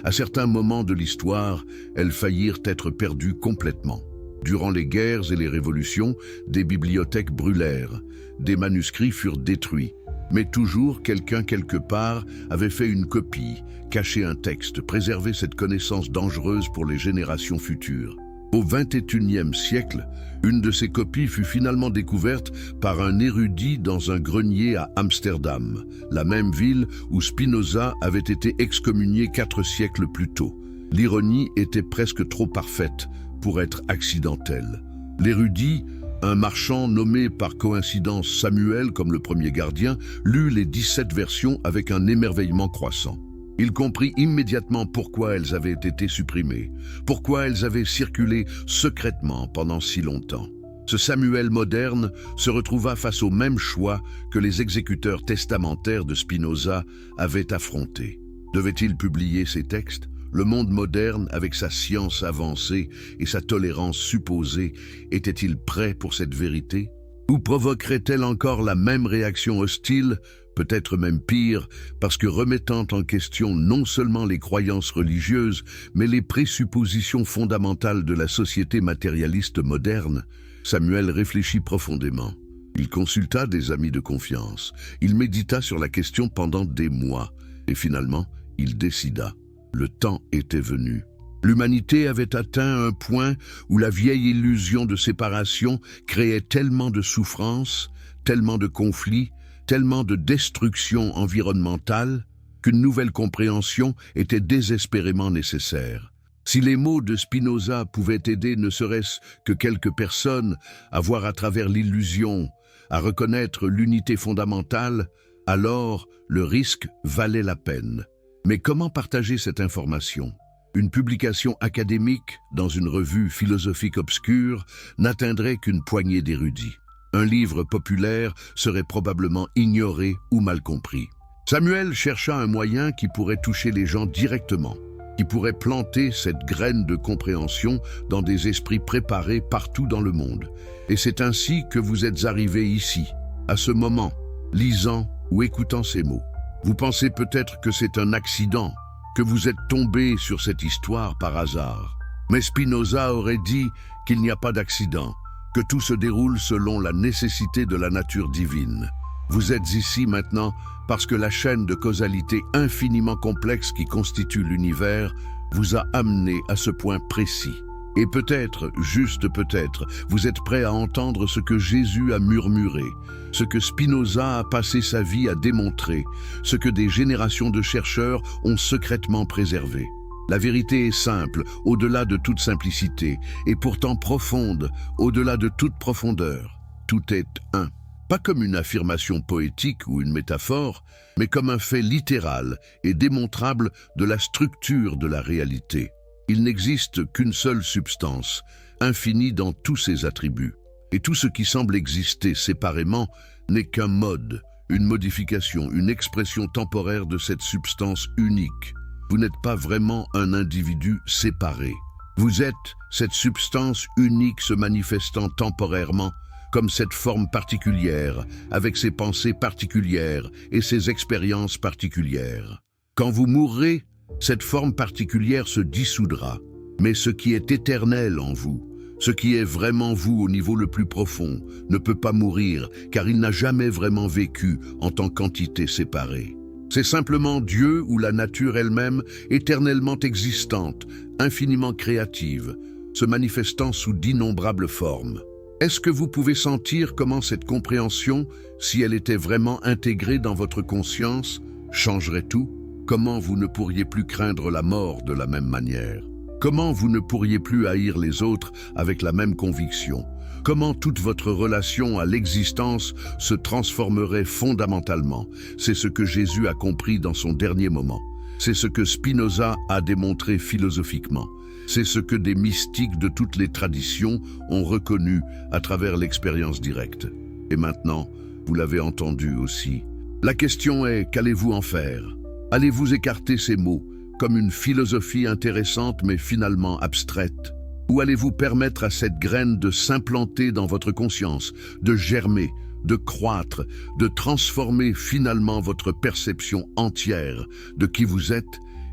À certains moments de l'histoire, elles faillirent être perdues complètement. Durant les guerres et les révolutions, des bibliothèques brûlèrent, des manuscrits furent détruits. Mais toujours quelqu'un quelque part avait fait une copie, caché un texte, préservé cette connaissance dangereuse pour les générations futures. Au XXIe siècle, une de ces copies fut finalement découverte par un érudit dans un grenier à Amsterdam, la même ville où Spinoza avait été excommunié 4 siècles plus tôt. L'ironie était presque trop parfaite pour être accidentelle. L'érudit, un marchand nommé par coïncidence Samuel comme le premier gardien, lut les 17 versions avec un émerveillement croissant. Il comprit immédiatement pourquoi elles avaient été supprimées, pourquoi elles avaient circulé secrètement pendant si longtemps. Ce Samuel moderne se retrouva face au même choix que les exécuteurs testamentaires de Spinoza avaient affronté. Devait-il publier ces textes? Le monde moderne, avec sa science avancée et sa tolérance supposée, était-il prêt pour cette vérité? Ou provoquerait-elle encore la même réaction hostile, peut-être même pire, parce que remettant en question non seulement les croyances religieuses, mais les présuppositions fondamentales de la société matérialiste moderne, Samuel réfléchit profondément. Il consulta des amis de confiance. Il médita sur la question pendant des mois. Et finalement, il décida. Le temps était venu. L'humanité avait atteint un point où la vieille illusion de séparation créait tellement de souffrances, tellement de conflits, tellement de destruction environnementale, qu'une nouvelle compréhension était désespérément nécessaire. Si les mots de Spinoza pouvaient aider ne serait-ce que quelques personnes à voir à travers l'illusion, à reconnaître l'unité fondamentale, alors le risque valait la peine. Mais comment partager cette information? Une publication académique dans une revue philosophique obscure n'atteindrait qu'une poignée d'érudits. Un livre populaire serait probablement ignoré ou mal compris. Samuel chercha un moyen qui pourrait toucher les gens directement, qui pourrait planter cette graine de compréhension dans des esprits préparés partout dans le monde. Et c'est ainsi que vous êtes arrivé ici, à ce moment, lisant ou écoutant ces mots. Vous pensez peut-être que c'est un accident, que vous êtes tombé sur cette histoire par hasard. Mais Spinoza aurait dit qu'il n'y a pas d'accident, que tout se déroule selon la nécessité de la nature divine. Vous êtes ici maintenant parce que la chaîne de causalité infiniment complexe qui constitue l'univers vous a amené à ce point précis. Et peut-être, juste peut-être, vous êtes prêt à entendre ce que Jésus a murmuré, ce que Spinoza a passé sa vie à démontrer, ce que des générations de chercheurs ont secrètement préservé. La vérité est simple, au-delà de toute simplicité, et pourtant profonde, au-delà de toute profondeur. Tout est un. Pas comme une affirmation poétique ou une métaphore, mais comme un fait littéral et démontrable de la structure de la réalité. Il n'existe qu'une seule substance, infinie dans tous ses attributs. Et tout ce qui semble exister séparément n'est qu'un mode, une modification, une expression temporaire de cette substance unique. Vous n'êtes pas vraiment un individu séparé. Vous êtes cette substance unique se manifestant temporairement comme cette forme particulière, avec ses pensées particulières et ses expériences particulières. Quand vous mourrez, cette forme particulière se dissoudra, mais ce qui est éternel en vous, ce qui est vraiment vous au niveau le plus profond, ne peut pas mourir, car il n'a jamais vraiment vécu en tant qu'entité séparée. C'est simplement Dieu ou la nature elle-même, éternellement existante, infiniment créative, se manifestant sous d'innombrables formes. Est-ce que vous pouvez sentir comment cette compréhension, si elle était vraiment intégrée dans votre conscience, changerait tout? Comment vous ne pourriez plus craindre la mort de la même manière? Comment vous ne pourriez plus haïr les autres avec la même conviction? Comment toute votre relation à l'existence se transformerait fondamentalement? C'est ce que Jésus a compris dans son dernier moment. C'est ce que Spinoza a démontré philosophiquement. C'est ce que des mystiques de toutes les traditions ont reconnu à travers l'expérience directe. Et maintenant, vous l'avez entendu aussi. La question est, qu'allez-vous en faire? Allez-vous écarter ces mots, comme une philosophie intéressante mais finalement abstraite? Ou allez-vous permettre à cette graine de s'implanter dans votre conscience, de germer, de croître, de transformer finalement votre perception entière de qui vous êtes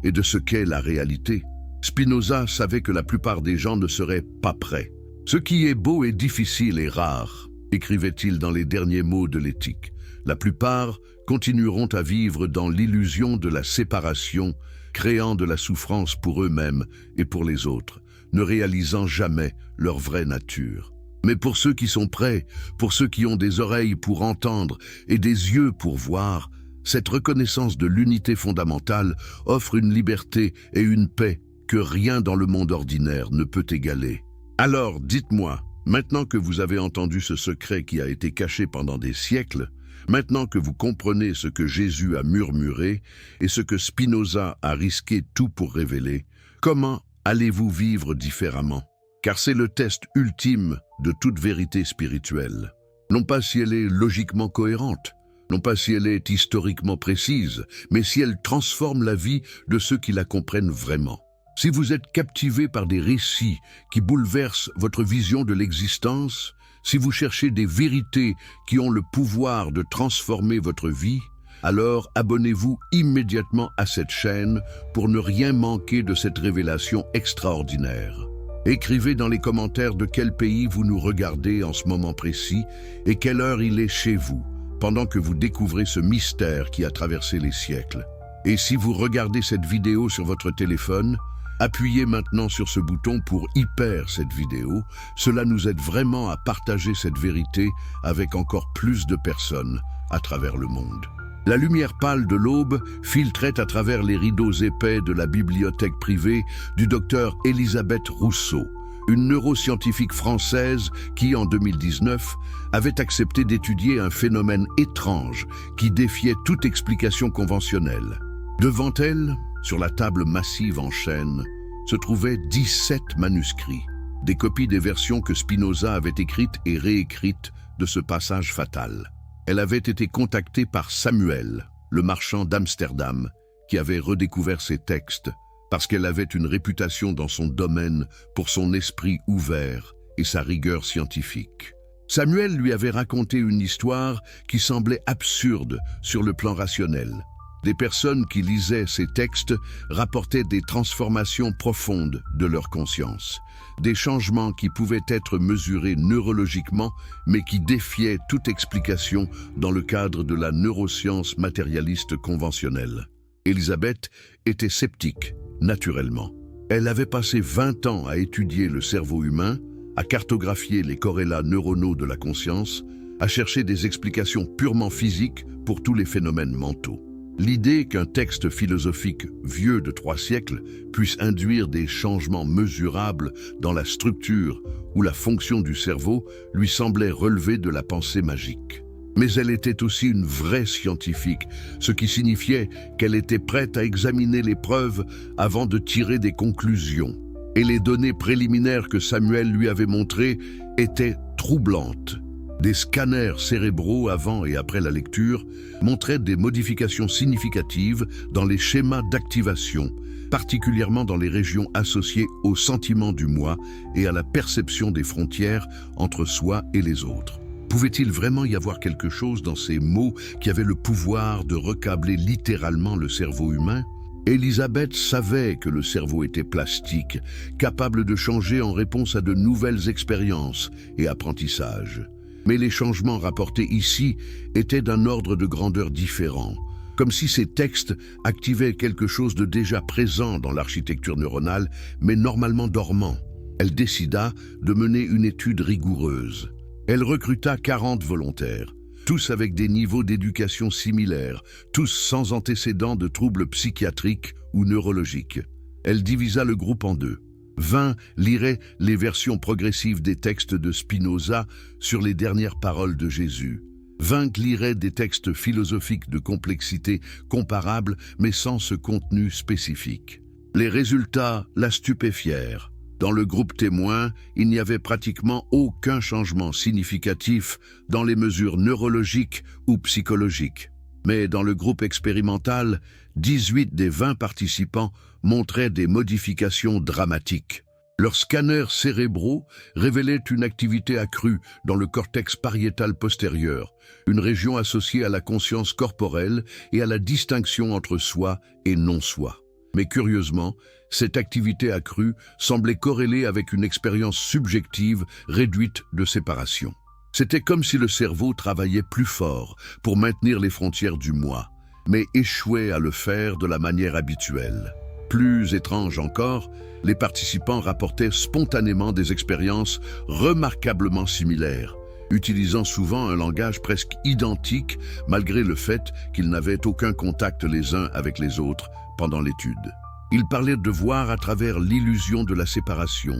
et de ce qu'est la réalité? Spinoza savait que la plupart des gens ne seraient pas prêts. Ce qui est beau et difficile est rare, écrivait-il dans les derniers mots de l'Éthique. La plupart continueront à vivre dans l'illusion de la séparation, créant de la souffrance pour eux-mêmes et pour les autres, ne réalisant jamais leur vraie nature. Mais pour ceux qui sont prêts, pour ceux qui ont des oreilles pour entendre et des yeux pour voir, cette reconnaissance de l'unité fondamentale offre une liberté et une paix que rien dans le monde ordinaire ne peut égaler. Alors, dites-moi, maintenant que vous avez entendu ce secret qui a été caché pendant des siècles, maintenant que vous comprenez ce que Jésus a murmuré et ce que Spinoza a risqué tout pour révéler, comment allez-vous vivre différemment? Car c'est le test ultime de toute vérité spirituelle. Non pas si elle est logiquement cohérente, non pas si elle est historiquement précise, mais si elle transforme la vie de ceux qui la comprennent vraiment. Si vous êtes captivé par des récits qui bouleversent votre vision de l'existence, si vous cherchez des vérités qui ont le pouvoir de transformer votre vie, alors abonnez-vous immédiatement à cette chaîne pour ne rien manquer de cette révélation extraordinaire. Écrivez dans les commentaires de quel pays vous nous regardez en ce moment précis et quelle heure il est chez vous, pendant que vous découvrez ce mystère qui a traversé les siècles. Et si vous regardez cette vidéo sur votre téléphone, appuyez maintenant sur ce bouton pour hyper cette vidéo. Cela nous aide vraiment à partager cette vérité avec encore plus de personnes à travers le monde. La lumière pâle de l'aube filtrait à travers les rideaux épais de la bibliothèque privée du docteur Elisabeth Rousseau, une neuroscientifique française qui, en 2019, avait accepté d'étudier un phénomène étrange qui défiait toute explication conventionnelle. Devant elle, sur la table massive en chêne, se trouvaient 17 manuscrits, des copies des versions que Spinoza avait écrites et réécrites de ce passage fatal. Elle avait été contactée par Samuel, le marchand d'Amsterdam, qui avait redécouvert ses textes, parce qu'elle avait une réputation dans son domaine pour son esprit ouvert et sa rigueur scientifique. Samuel lui avait raconté une histoire qui semblait absurde sur le plan rationnel. Des personnes qui lisaient ces textes rapportaient des transformations profondes de leur conscience, des changements qui pouvaient être mesurés neurologiquement, mais qui défiaient toute explication dans le cadre de la neuroscience matérialiste conventionnelle. Elisabeth était sceptique, naturellement. Elle avait passé 20 ans à étudier le cerveau humain, à cartographier les corrélats neuronaux de la conscience, à chercher des explications purement physiques pour tous les phénomènes mentaux. L'idée qu'un texte philosophique vieux de 3 siècles puisse induire des changements mesurables dans la structure ou la fonction du cerveau lui semblait relever de la pensée magique. Mais elle était aussi une vraie scientifique, ce qui signifiait qu'elle était prête à examiner les preuves avant de tirer des conclusions. Et les données préliminaires que Samuel lui avait montrées étaient troublantes. Des scanners cérébraux avant et après la lecture montraient des modifications significatives dans les schémas d'activation, particulièrement dans les régions associées au sentiment du moi et à la perception des frontières entre soi et les autres. Pouvait-il vraiment y avoir quelque chose dans ces mots qui avait le pouvoir de recabler littéralement le cerveau humain? Elisabeth savait que le cerveau était plastique, capable de changer en réponse à de nouvelles expériences et apprentissages. Mais les changements rapportés ici étaient d'un ordre de grandeur différent, comme si ces textes activaient quelque chose de déjà présent dans l'architecture neuronale, mais normalement dormant. Elle décida de mener une étude rigoureuse. Elle recruta 40 volontaires, tous avec des niveaux d'éducation similaires, tous sans antécédents de troubles psychiatriques ou neurologiques. Elle divisa le groupe en 2. 20 liraient les versions progressives des textes de Spinoza sur les dernières paroles de Jésus. 20 liraient des textes philosophiques de complexité comparable mais sans ce contenu spécifique. Les résultats la stupéfièrent. Dans le groupe témoin, il n'y avait pratiquement aucun changement significatif dans les mesures neurologiques ou psychologiques. Mais dans le groupe expérimental, 18 des 20 participants montraient des modifications dramatiques. Leurs scanners cérébraux révélaient une activité accrue dans le cortex pariétal postérieur, une région associée à la conscience corporelle et à la distinction entre soi et non-soi. Mais curieusement, cette activité accrue semblait corrélée avec une expérience subjective réduite de séparation. C'était comme si le cerveau travaillait plus fort pour maintenir les frontières du moi, mais échouait à le faire de la manière habituelle. Plus étrange encore, les participants rapportaient spontanément des expériences remarquablement similaires, utilisant souvent un langage presque identique malgré le fait qu'ils n'avaient aucun contact les uns avec les autres pendant l'étude. Ils parlaient de voir à travers l'illusion de la séparation,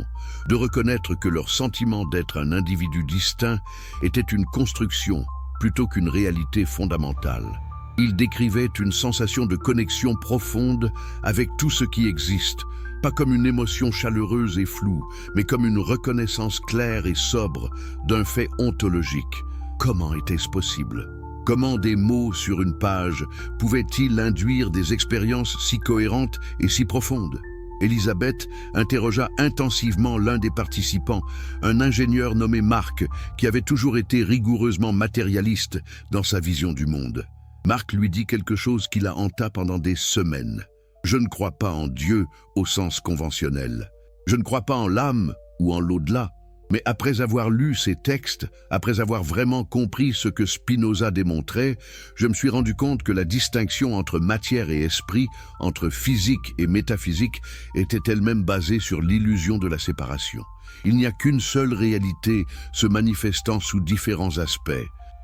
de reconnaître que leur sentiment d'être un individu distinct était une construction plutôt qu'une réalité fondamentale. Ils décrivaient une sensation de connexion profonde avec tout ce qui existe, pas comme une émotion chaleureuse et floue, mais comme une reconnaissance claire et sobre d'un fait ontologique. Comment était-ce possible ? Comment des mots sur une page pouvaient-ils induire des expériences si cohérentes et si profondes? Elisabeth interrogea intensivement l'un des participants, un ingénieur nommé Marc, qui avait toujours été rigoureusement matérialiste dans sa vision du monde. Marc lui dit quelque chose qui la hanta pendant des semaines. « Je ne crois pas en Dieu au sens conventionnel. Je ne crois pas en l'âme ou en l'au-delà. » Mais après avoir lu ces textes, après avoir vraiment compris ce que Spinoza démontrait, je me suis rendu compte que la distinction entre matière et esprit, entre physique et métaphysique, était elle-même basée sur l'illusion de la séparation. Il n'y a qu'une seule réalité se manifestant sous différents aspects.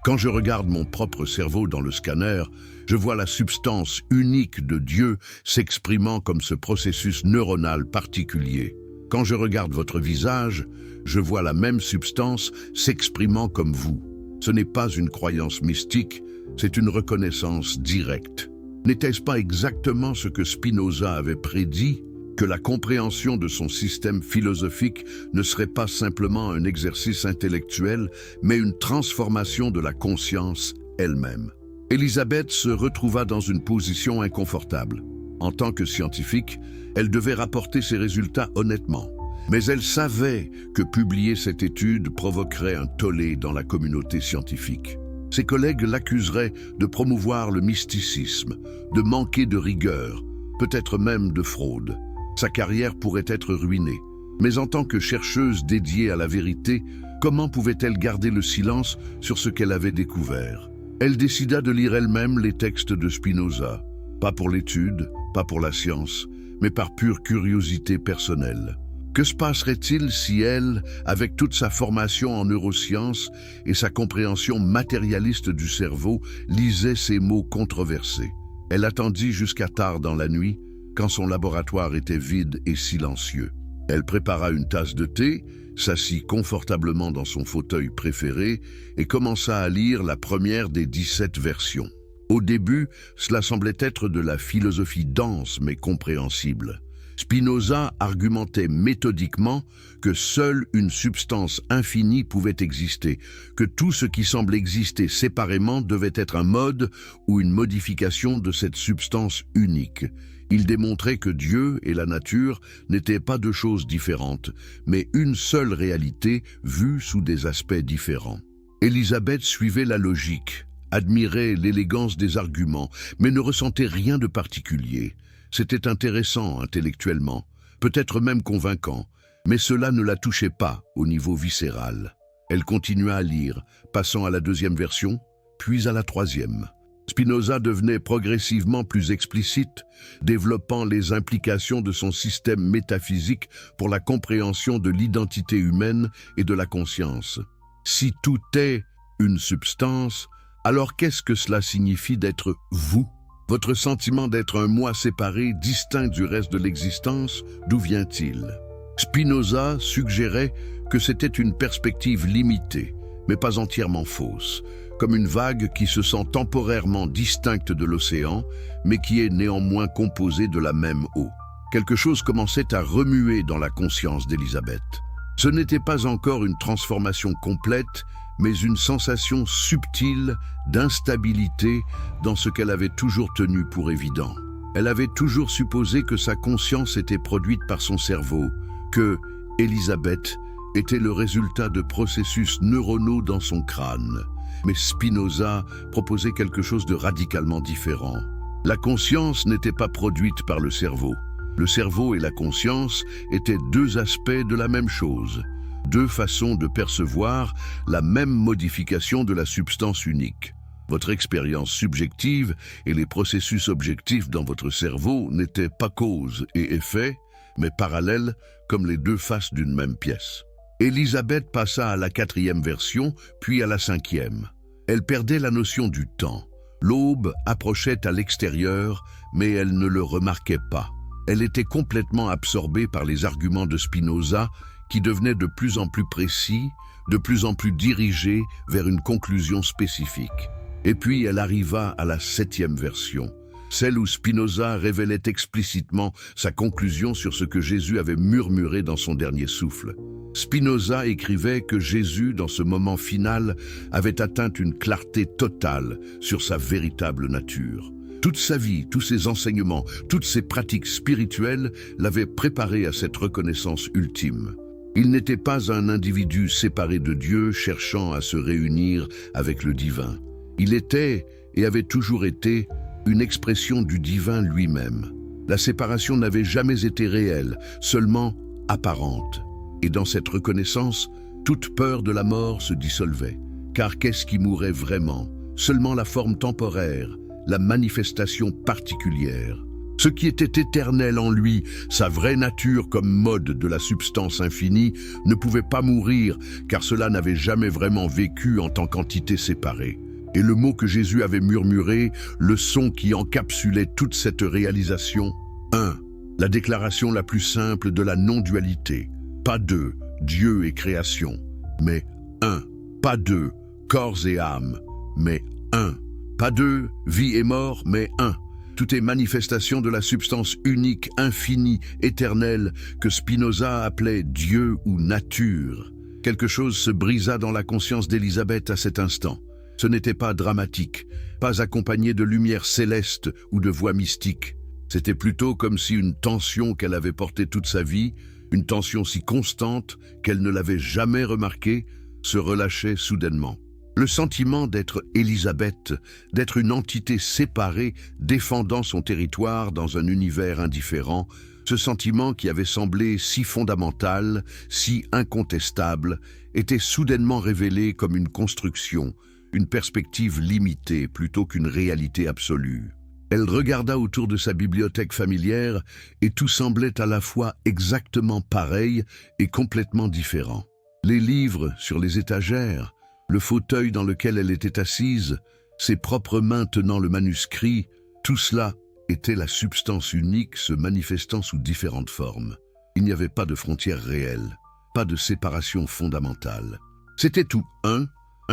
Quand je regarde mon propre cerveau dans le scanner, je vois la substance unique de Dieu s'exprimant comme ce processus neuronal particulier. Quand je regarde votre visage, je vois la même substance s'exprimant comme vous. Ce n'est pas une croyance mystique, c'est une reconnaissance directe. N'était-ce pas exactement ce que Spinoza avait prédit, que la compréhension de son système philosophique ne serait pas simplement un exercice intellectuel, mais une transformation de la conscience elle-même? Elisabeth se retrouva dans une position inconfortable. En tant que scientifique, elle devait rapporter ses résultats honnêtement. Mais elle savait que publier cette étude provoquerait un tollé dans la communauté scientifique. Ses collègues l'accuseraient de promouvoir le mysticisme, de manquer de rigueur, peut-être même de fraude. Sa carrière pourrait être ruinée. Mais en tant que chercheuse dédiée à la vérité, comment pouvait-elle garder le silence sur ce qu'elle avait découvert? Elle décida de lire elle-même les textes de Spinoza. Pas pour l'étude, pas pour la science, mais par pure curiosité personnelle. Que se passerait-il si elle, avec toute sa formation en neurosciences et sa compréhension matérialiste du cerveau, lisait ces mots controversés? Elle attendit jusqu'à tard dans la nuit, quand son laboratoire était vide et silencieux. Elle prépara une tasse de thé, s'assit confortablement dans son fauteuil préféré et commença à lire la première des 17 versions. Au début, cela semblait être de la philosophie dense mais compréhensible. Spinoza argumentait méthodiquement que seule une substance infinie pouvait exister, que tout ce qui semble exister séparément devait être un mode ou une modification de cette substance unique. Il démontrait que Dieu et la nature n'étaient pas deux choses différentes, mais une seule réalité vue sous des aspects différents. Élisabeth suivait la logique, admirait l'élégance des arguments, mais ne ressentait rien de particulier. C'était intéressant intellectuellement, peut-être même convaincant, mais cela ne la touchait pas au niveau viscéral. Elle continua à lire, passant à la deuxième version, puis à la troisième. Spinoza devenait progressivement plus explicite, développant les implications de son système métaphysique pour la compréhension de l'identité humaine et de la conscience. Si tout est une substance, alors qu'est-ce que cela signifie d'être vous? Votre sentiment d'être un moi séparé, distinct du reste de l'existence, d'où vient-il? Spinoza suggérait que c'était une perspective limitée, mais pas entièrement fausse, comme une vague qui se sent temporairement distincte de l'océan, mais qui est néanmoins composée de la même eau. Quelque chose commençait à remuer dans la conscience d'Élisabeth. Ce n'était pas encore une transformation complète, mais une sensation subtile d'instabilité dans ce qu'elle avait toujours tenu pour évident. Elle avait toujours supposé que sa conscience était produite par son cerveau, que Élisabeth était le résultat de processus neuronaux dans son crâne. Mais Spinoza proposait quelque chose de radicalement différent. La conscience n'était pas produite par le cerveau. Le cerveau et la conscience étaient deux aspects de la même chose. Deux façons de percevoir la même modification de la substance unique. Votre expérience subjective et les processus objectifs dans votre cerveau n'étaient pas cause et effet, mais parallèles comme les deux faces d'une même pièce. Élisabeth passa à la 4e version, puis à la 5e. Elle perdait la notion du temps. L'aube approchait à l'extérieur, mais elle ne le remarquait pas. Elle était complètement absorbée par les arguments de Spinoza, qui devenaient de plus en plus précis, de plus en plus dirigés vers une conclusion spécifique. Et puis elle arriva à la 7e version, celle où Spinoza révélait explicitement sa conclusion sur ce que Jésus avait murmuré dans son dernier souffle. Spinoza écrivait que Jésus, dans ce moment final, avait atteint une clarté totale sur sa véritable nature. Toute sa vie, tous ses enseignements, toutes ses pratiques spirituelles l'avaient préparé à cette reconnaissance ultime. Il n'était pas un individu séparé de Dieu cherchant à se réunir avec le divin. Il était, et avait toujours été, une expression du divin lui-même. La séparation n'avait jamais été réelle, seulement apparente. Et dans cette reconnaissance, toute peur de la mort se dissolvait. Car qu'est-ce qui mourait vraiment? Seulement la forme temporaire, la manifestation particulière. Ce qui était éternel en lui, sa vraie nature comme mode de la substance infinie, ne pouvait pas mourir, car cela n'avait jamais vraiment vécu en tant qu'entité séparée. Et le mot que Jésus avait murmuré, le son qui encapsulait toute cette réalisation, 1. La déclaration la plus simple de la non-dualité. Pas deux, Dieu et création, mais un. Pas deux, corps et âme, mais un. Pas deux, vie et mort, mais un. Tout est manifestation de la substance unique, infinie, éternelle, que Spinoza appelait Dieu ou nature. Quelque chose se brisa dans la conscience d'Élisabeth à cet instant. Ce n'était pas dramatique, pas accompagné de lumière céleste ou de voix mystique. C'était plutôt comme si une tension qu'elle avait portée toute sa vie, une tension si constante qu'elle ne l'avait jamais remarquée, se relâchait soudainement. Le sentiment d'être Élisabeth, d'être une entité séparée, défendant son territoire dans un univers indifférent, ce sentiment qui avait semblé si fondamental, si incontestable, était soudainement révélé comme une construction, une perspective limitée plutôt qu'une réalité absolue. Elle regarda autour de sa bibliothèque familière et tout semblait à la fois exactement pareil et complètement différent. Les livres sur les étagères, le fauteuil dans lequel elle était assise, ses propres mains tenant le manuscrit, tout cela était la substance unique se manifestant sous différentes formes. Il n'y avait pas de frontières réelles, pas de séparation fondamentale. C'était tout un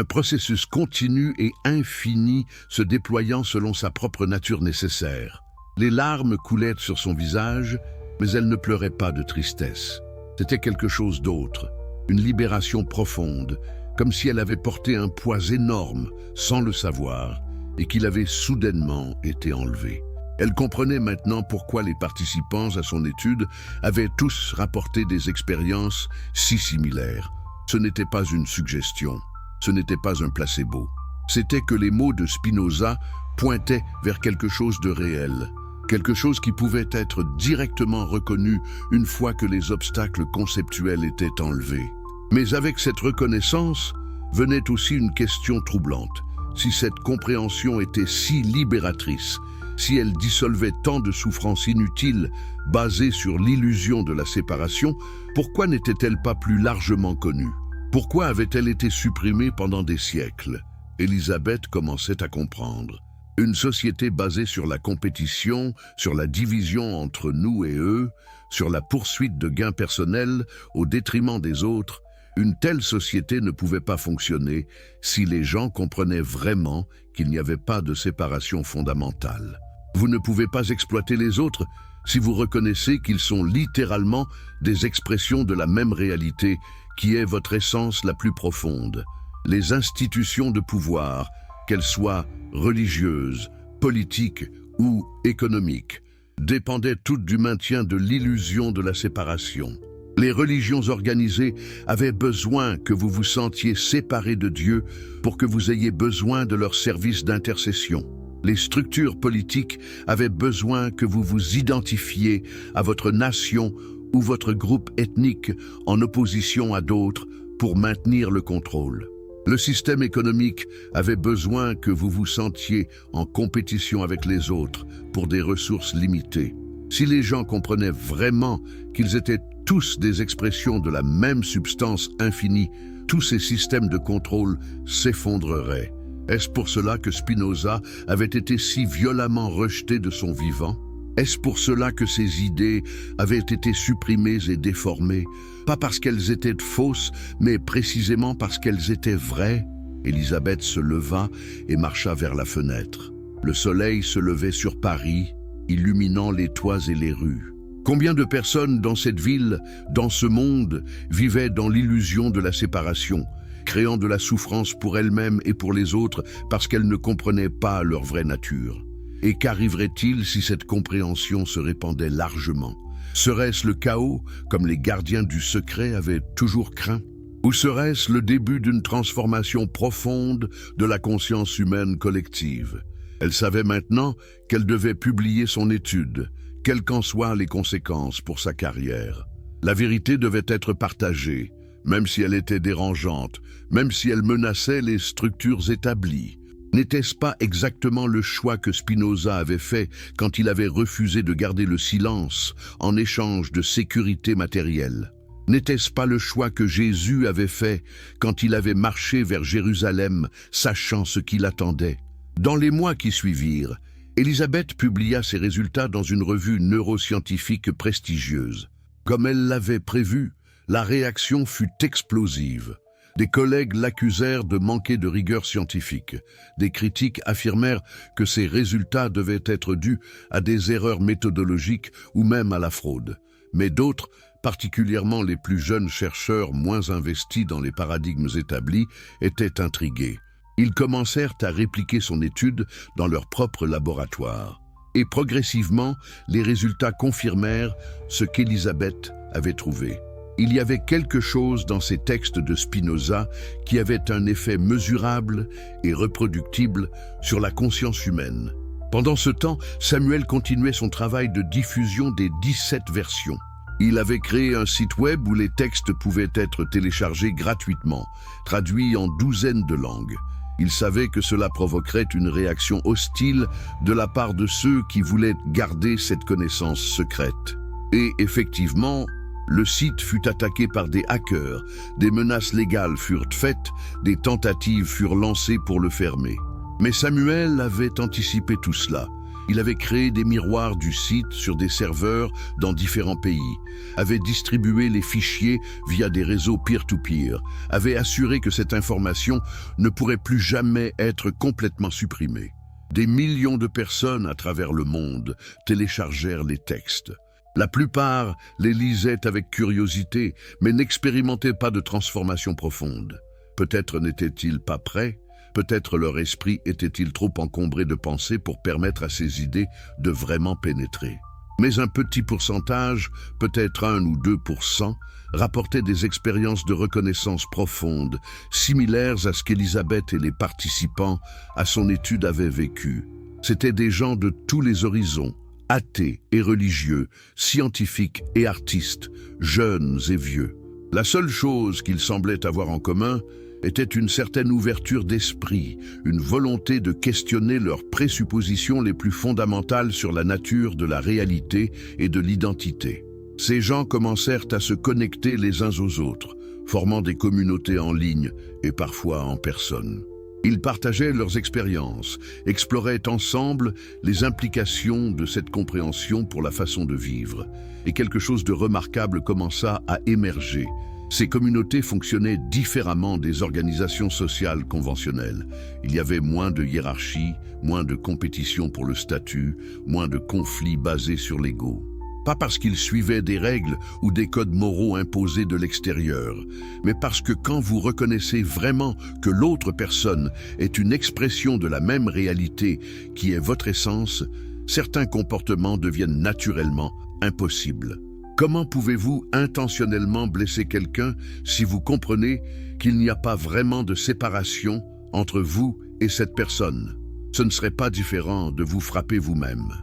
processus continu et infini se déployant selon sa propre nature nécessaire. Les larmes coulaient sur son visage, mais elle ne pleurait pas de tristesse. C'était quelque chose d'autre, une libération profonde, comme si elle avait porté un poids énorme, sans le savoir, et qu'il avait soudainement été enlevé. Elle comprenait maintenant pourquoi les participants à son étude avaient tous rapporté des expériences si similaires. Ce n'était pas une suggestion, ce n'était pas un placebo. C'était que les mots de Spinoza pointaient vers quelque chose de réel, quelque chose qui pouvait être directement reconnu une fois que les obstacles conceptuels étaient enlevés. Mais avec cette reconnaissance venait aussi une question troublante. Si cette compréhension était si libératrice, si elle dissolvait tant de souffrances inutiles basées sur l'illusion de la séparation, pourquoi n'était-elle pas plus largement connue? Pourquoi avait-elle été supprimée pendant des siècles? Élisabeth commençait à comprendre. Une société basée sur la compétition, sur la division entre nous et eux, sur la poursuite de gains personnels au détriment des autres, une telle société ne pouvait pas fonctionner si les gens comprenaient vraiment qu'il n'y avait pas de séparation fondamentale. Vous ne pouvez pas exploiter les autres si vous reconnaissez qu'ils sont littéralement des expressions de la même réalité qui est votre essence la plus profonde. Les institutions de pouvoir, qu'elles soient religieuses, politiques ou économiques, dépendaient toutes du maintien de l'illusion de la séparation. Les religions organisées avaient besoin que vous vous sentiez séparés de Dieu pour que vous ayez besoin de leur service d'intercession. Les structures politiques avaient besoin que vous vous identifiez à votre nation ou votre groupe ethnique en opposition à d'autres pour maintenir le contrôle. Le système économique avait besoin que vous vous sentiez en compétition avec les autres pour des ressources limitées. Si les gens comprenaient vraiment qu'ils étaient tous des expressions de la même substance infinie, tous ces systèmes de contrôle s'effondreraient. Est-ce pour cela que Spinoza avait été si violemment rejeté de son vivant? Est-ce pour cela que ses idées avaient été supprimées et déformées? Pas parce qu'elles étaient fausses, mais précisément parce qu'elles étaient vraies. Élisabeth se leva et marcha vers la fenêtre. Le soleil se levait sur Paris, illuminant les toits et les rues. Combien de personnes dans cette ville, dans ce monde, vivaient dans l'illusion de la séparation, créant de la souffrance pour elles-mêmes et pour les autres parce qu'elles ne comprenaient pas leur vraie nature? Et qu'arriverait-il si cette compréhension se répandait largement? Serait-ce le chaos, comme les gardiens du secret avaient toujours craint? Ou serait-ce le début d'une transformation profonde de la conscience humaine collective? Elle savait maintenant qu'elle devait publier son étude, quelles qu'en soient les conséquences pour sa carrière. La vérité devait être partagée, même si elle était dérangeante, même si elle menaçait les structures établies. N'était-ce pas exactement le choix que Spinoza avait fait quand il avait refusé de garder le silence en échange de sécurité matérielle? N'était-ce pas le choix que Jésus avait fait quand il avait marché vers Jérusalem, sachant ce qui l'attendait? Dans les mois qui suivirent, Élisabeth publia ses résultats dans une revue neuroscientifique prestigieuse. Comme elle l'avait prévu, la réaction fut explosive. Des collègues l'accusèrent de manquer de rigueur scientifique. Des critiques affirmèrent que ses résultats devaient être dus à des erreurs méthodologiques ou même à la fraude. Mais d'autres, particulièrement les plus jeunes chercheurs moins investis dans les paradigmes établis, étaient intrigués. Ils commencèrent à répliquer son étude dans leur propre laboratoire. Et progressivement, les résultats confirmèrent ce qu'Élisabeth avait trouvé. Il y avait quelque chose dans ces textes de Spinoza qui avait un effet mesurable et reproductible sur la conscience humaine. Pendant ce temps, Samuel continuait son travail de diffusion des 17 versions. Il avait créé un site web où les textes pouvaient être téléchargés gratuitement, traduits en douzaines de langues. Il savait que cela provoquerait une réaction hostile de la part de ceux qui voulaient garder cette connaissance secrète. Et effectivement, le site fut attaqué par des hackers, des menaces légales furent faites, des tentatives furent lancées pour le fermer. Mais Samuel avait anticipé tout cela. Il avait créé des miroirs du site sur des serveurs dans différents pays, avait distribué les fichiers via des réseaux peer-to-peer, avait assuré que cette information ne pourrait plus jamais être complètement supprimée. Des millions de personnes à travers le monde téléchargèrent les textes. La plupart les lisaient avec curiosité, mais n'expérimentaient pas de transformation profonde. Peut-être n'étaient-ils pas prêts, peut-être leur esprit était-il trop encombré de pensées pour permettre à ces idées de vraiment pénétrer. Mais un petit pourcentage, peut-être 1 ou 2%, rapportaient des expériences de reconnaissance profonde, similaires à ce qu'Elisabeth et les participants à son étude avaient vécu. C'étaient des gens de tous les horizons, athées et religieux, scientifiques et artistes, jeunes et vieux. La seule chose qu'ils semblaient avoir en commun était une certaine ouverture d'esprit, une volonté de questionner leurs présuppositions les plus fondamentales sur la nature de la réalité et de l'identité. Ces gens commencèrent à se connecter les uns aux autres, formant des communautés en ligne et parfois en personne. Ils partageaient leurs expériences, exploraient ensemble les implications de cette compréhension pour la façon de vivre, et quelque chose de remarquable commença à émerger. Ces communautés fonctionnaient différemment des organisations sociales conventionnelles. Il y avait moins de hiérarchie, moins de compétition pour le statut, moins de conflits basés sur l'ego. Pas parce qu'ils suivaient des règles ou des codes moraux imposés de l'extérieur, mais parce que quand vous reconnaissez vraiment que l'autre personne est une expression de la même réalité qui est votre essence, certains comportements deviennent naturellement impossibles. Comment pouvez-vous intentionnellement blesser quelqu'un si vous comprenez qu'il n'y a pas vraiment de séparation entre vous et cette personne? Ce ne serait pas différent de vous frapper vous-même.